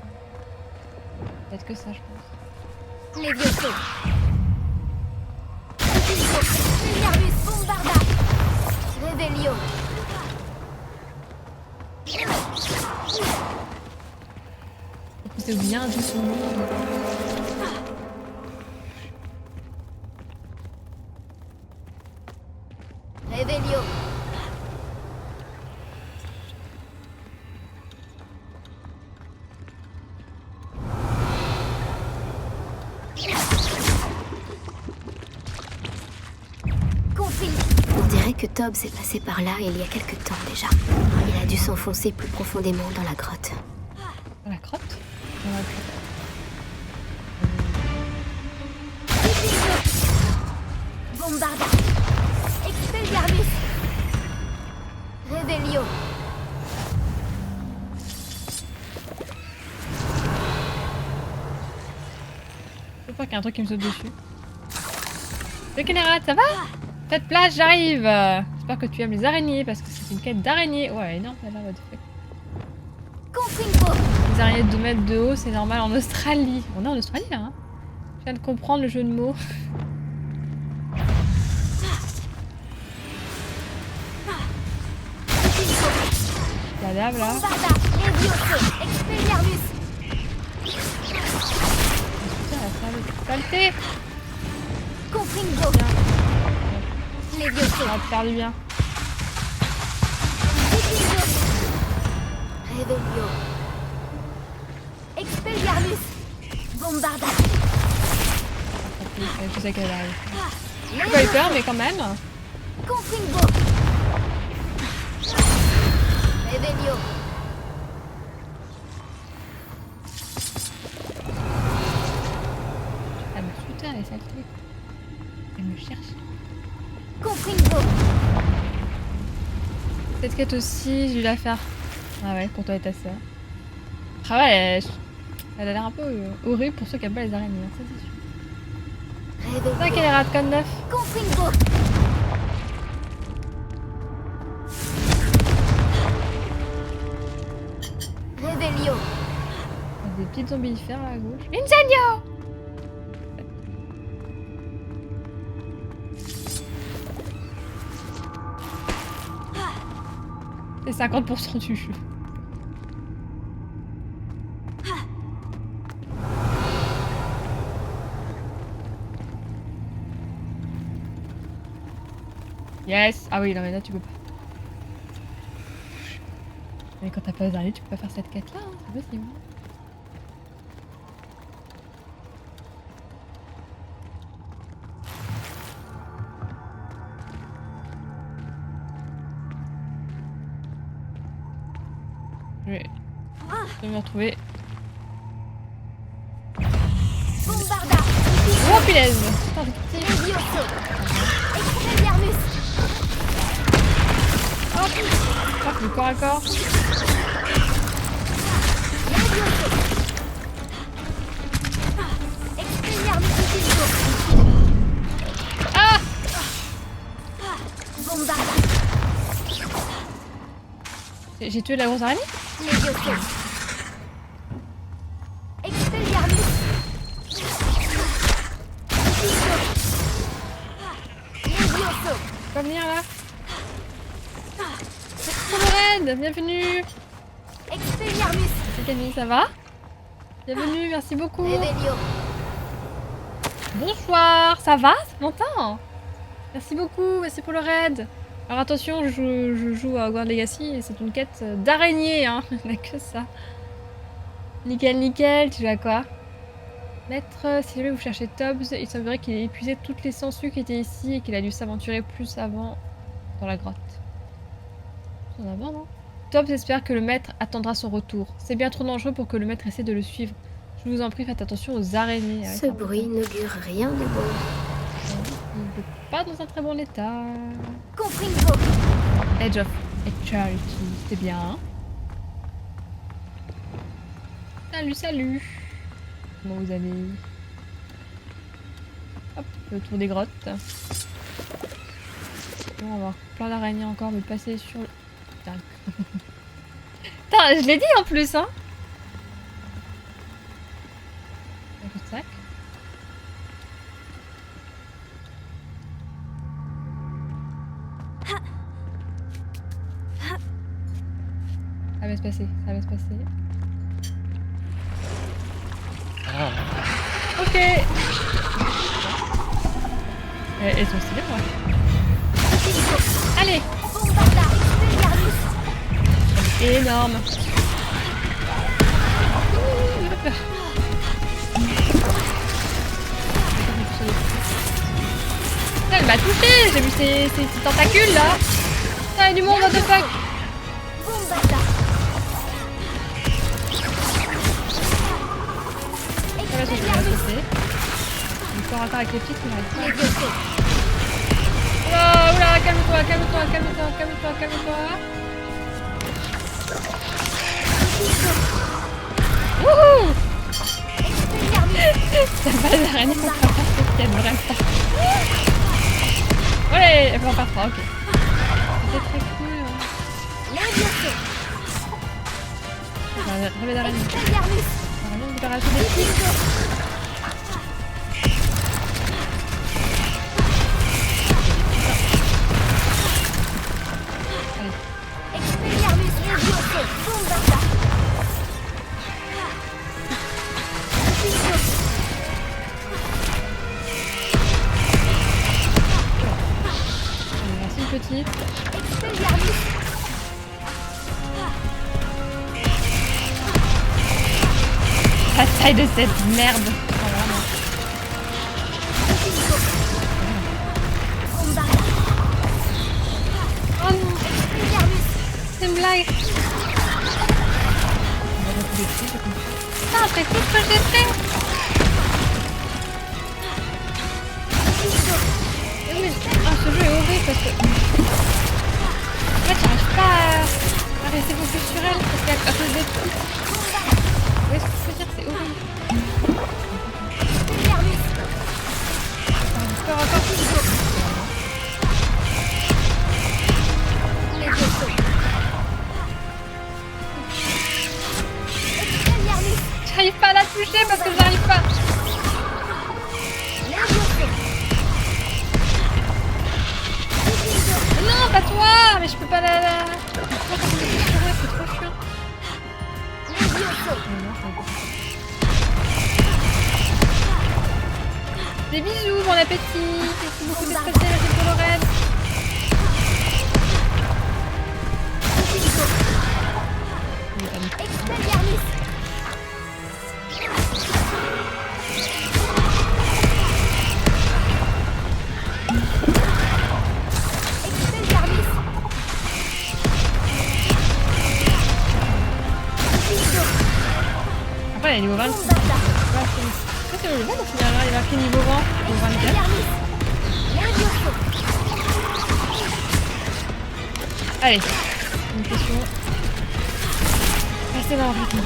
Peut-être que ça, je pense. Les vieux sauts. Confringo. Vulgarbus. Bombarda. Réveillon. C'était bien du son. Réveillon. Compris. On dirait que Tob s'est passé par là il y a quelque temps déjà. Il a dû s'enfoncer plus profondément dans la grotte. Dans la grotte? Dans la grotte. Bombarda. Expelliarmus. Réveillon. Je sais pas qu'il y a un truc qui me saute dessus. Le Kénérat, ça va? Faites place, j'arrive! J'espère que tu aimes les araignées parce que c'est une quête d'araignées. Ouais, énorme, ça a l'air what the fuck. Confringo. Les araignées de 2 mètres de haut, c'est normal en Australie. On est en Australie là, hein? Je viens de comprendre le jeu de mots. La lave là. Bombarda. Levioso. Expelliarmus. Putain, la saleté! Confringo. Levioso. On va te faire du bien. Réveillon. Expelliarmus. Bombarda. Je sais qu'elle arrive. J'ai pas eu peur, mais quand même. Confringo. Réveillon. Elle me suit, elle est saleté. Elle me cherche. Confringo. Cette quête aussi, j'ai dû la faire. Ah ouais, pour toi et ta sœur. Ah ouais, elle a l'air un peu horrible pour ceux qui aiment pas les araignées, hein, ça c'est sûr. C'est ça qu'elle est rate code 9. Confringo. Réveillon. Il y a des petites zombifères là à gauche. Incendio! C'est 50% du jeu. Yes! Ah oui, non mais là tu peux pas. Mais quand t'as pas d'arrêt, tu peux pas faire cette quête là, hein, c'est possible. Je vais me retrouver. Bombarda. Oh punaise! Putain, c'est petit. Levioso. Expelliarmus. Fuck, le corps à corps. Levioso. Expelliarmus. Ah! Bombarda. J'ai tué la grosse araignée? Levioso. Expelliarmus. Levioso. Tu peux venir là? Colorade, bienvenue! Expelliarmus. C'est Camille, ça va? Bienvenue, merci beaucoup! Réveillon. Bonsoir, ça va? Ça fait longtemps? Merci beaucoup, merci pour le raid! Alors attention, je joue à Hogwarts Legacy et c'est une quête d'araignée, hein! Il n'y a que ça. Nickel, nickel, tu joues à quoi? Maître, si jamais vous cherchez Tobbs, il semblerait qu'il ait épuisé toutes les sangsues qui étaient ici et qu'il a dû s'aventurer plus avant dans la grotte. En avant, non? Tobbs espère que le maître attendra son retour. C'est bien trop dangereux pour que le maître essaie de le suivre. Je vous en prie, faites attention aux araignées. Ah ouais, Ce c'est bruit n'augure rien de bon. il n'est pas dans un très bon état. Confringo. Edge of Eternity, c'était bien. Hein. Salut, salut. Comment vous allez? Hop, le tour des grottes. Bon, on va avoir plein d'araignées encore, mais passer sur le... Putain. Putain, je l'ai dit en plus, hein. Un coup de sac. Ça va se passer, ça va se passer. Ok. Elles sont stylées, moi. Allez. Énorme. Putain, elle m'a touché. J'ai vu ces tentacules là. Putain, il y a du monde, what the fuck. Ça va, je vais la sauter. Il faut encore avec les petites, il n'arrive pas. Oula, oula, calme-toi, calme-toi, calme-toi, calme-toi, calme-toi. Wouhou. Ça va, l'araignée qu'on fera pas ce qu'elle devrait faire. Ouais, elle va en faire 3, ok. C'était très cool. Rêver d'araignée. L'araignée, on peut rajouter des petits. Merci une petite. La taille de cette merde. Oh, vraiment. Oh non. C'est une blague. Ah, après tout ce que j'ai fait. Oui, ah, ce jeu est horrible parce que... En fait, j'arrive pas à rester focus sur elle parce qu'à cause des trucs. Vous voyez ce que je veux dire? C'est horrible. Encore plus. J'arrive pas à la toucher parce que j'arrive pas. Non, pas toi. Mais je peux pas la... C'est trop chiant. Des bisous, bon appétit. Merci beaucoup d'être passé, merci pour Lorraine. Après, elle est niveau 20. C'est le bon au final, il a marqué niveau 20, niveau 24. Allez, une question. Restez dans le rythme.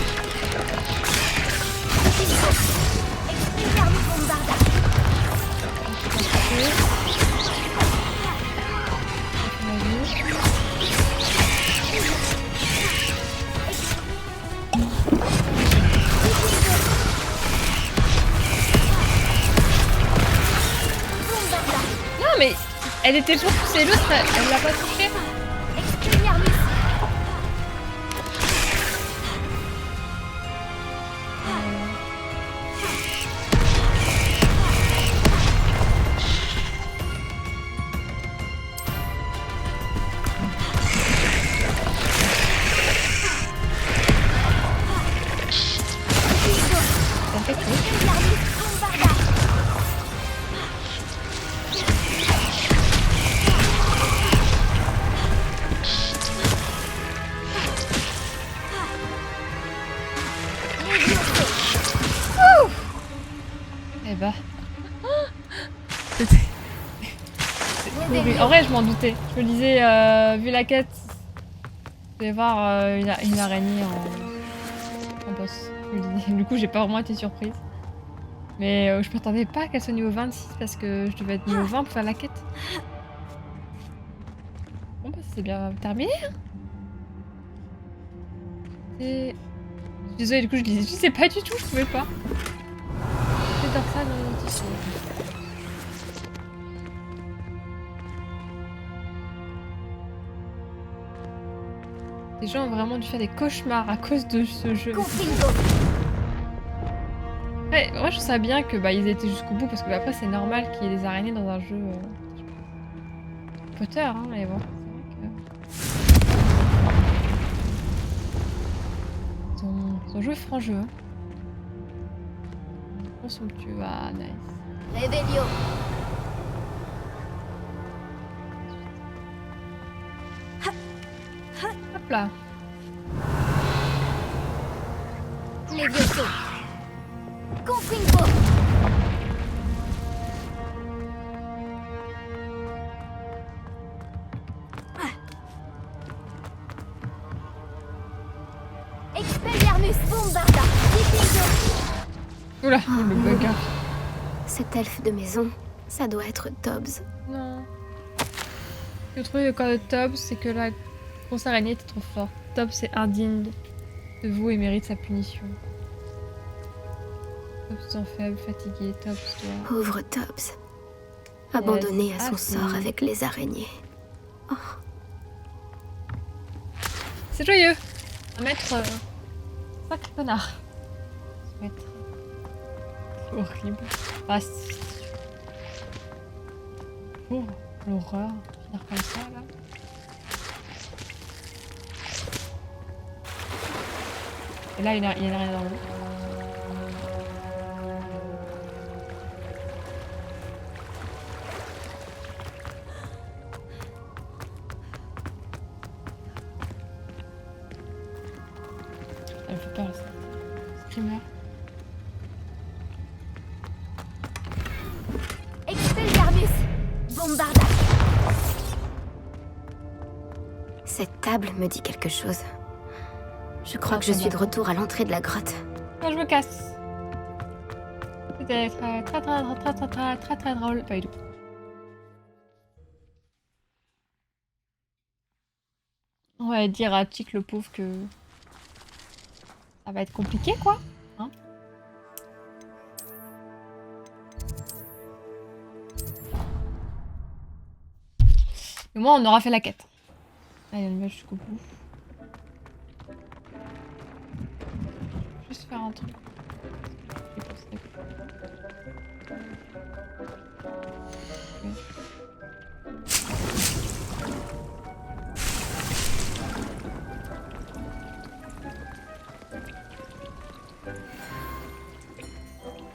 Non mais elle était pour pousser l'autre, elle l'a pas touché. Ça fait cool. Eh bah. C'était horrible. En vrai, je m'en doutais. Je me disais, vu la quête, je vais voir une araignée en boss. Je me disais. Du coup, j'ai pas vraiment été surprise. Mais je m'attendais pas qu'elle soit niveau 26 parce que je devais être niveau 20 pour faire la quête. Bon, bah, c'est bien terminé. Et... Je suis désolée, du coup, je sais pas du tout, je pouvais pas. J'adore ça dans mon tissu. Les gens ont vraiment dû faire des cauchemars à cause de ce jeu. Ouais, Moi, je trouve ça bien que ils aient été jusqu'au bout parce que après, c'est normal qu'il y ait des araignées dans un jeu Potter, hein, mais bon. C'est vrai que. Ils ont joué franc jeu. Hein. Somptueux, ah nice. Réveillon. Hop là. Les vieux sauts. Confringo. Expelliarmus Bombarda. Oula, le bug. Hein. Cet elfe de maison, ça doit être Tobbs. Non. Le truc de corps de Tobbs, c'est que la grosse araignée était trop forte. Tobbs est indigne de vous et mérite sa punition. Tobbs sent faible, fatigué. Tobbs doit... Pauvre Tobbs. Abandonné à son c'est- sort avec les araignées. C'est joyeux. Un maître... sacré connard. Ce maître... C'est horrible. Ah, oh, l'horreur. Finir comme ça, là. Et là, il y a rien dans l'eau. Elle me fait peur, ça. Screamer. Expelliarmus Bombarda. Cette table me dit quelque chose. Je crois que je suis de retour à l'entrée de la grotte. Non, je me casse. C'était très drôle. Pas du tout. On va dire à Chick le pauvre que ça va être compliqué, quoi. Hein. Et moi, on aura fait la quête. Allez, on y va jusqu'au bout. Juste faire un truc. Je pense que- Ok.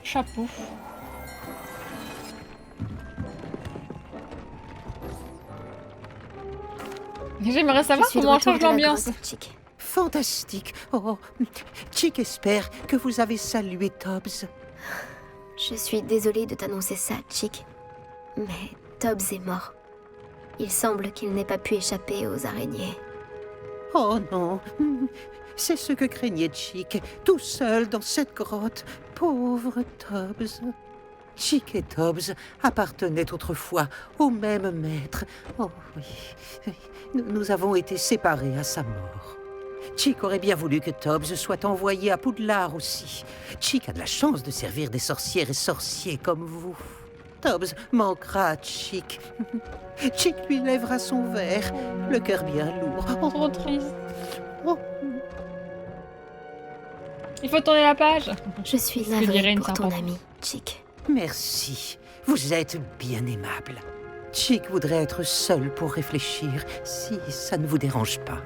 Chapeau. J'aimerais savoir Je suis de comment on retour change de la l'ambiance. grotte, Chick. Fantastique. Oh, Chick espère que vous avez salué Tobbs. Je suis désolée de t'annoncer ça, Chick. Mais Tobbs est mort. Il semble qu'il n'ait pas pu échapper aux araignées. Oh non, c'est ce que craignait Chick, tout seul dans cette grotte. Pauvre Tobbs. Chick et Tobbs appartenaient autrefois au même maître. Oh oui, nous avons été séparés à sa mort. Chick aurait bien voulu que Tobbs soit envoyé à Poudlard aussi. Chick a de la chance de servir des sorcières et sorciers comme vous. Tobbs manquera à Chick. Chick lui lèvera son verre, le cœur bien lourd. Oh, Trop triste. oh. Il faut tourner la page. Je suis Ce que dirait navrée une pour ton serpente. ami, Chick. Merci, vous êtes bien aimable. Chick voudrait être seul pour réfléchir, si ça ne vous dérange pas.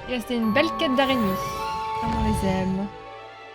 Et là, c'était une belle quête d'araignée. Comme on les aime.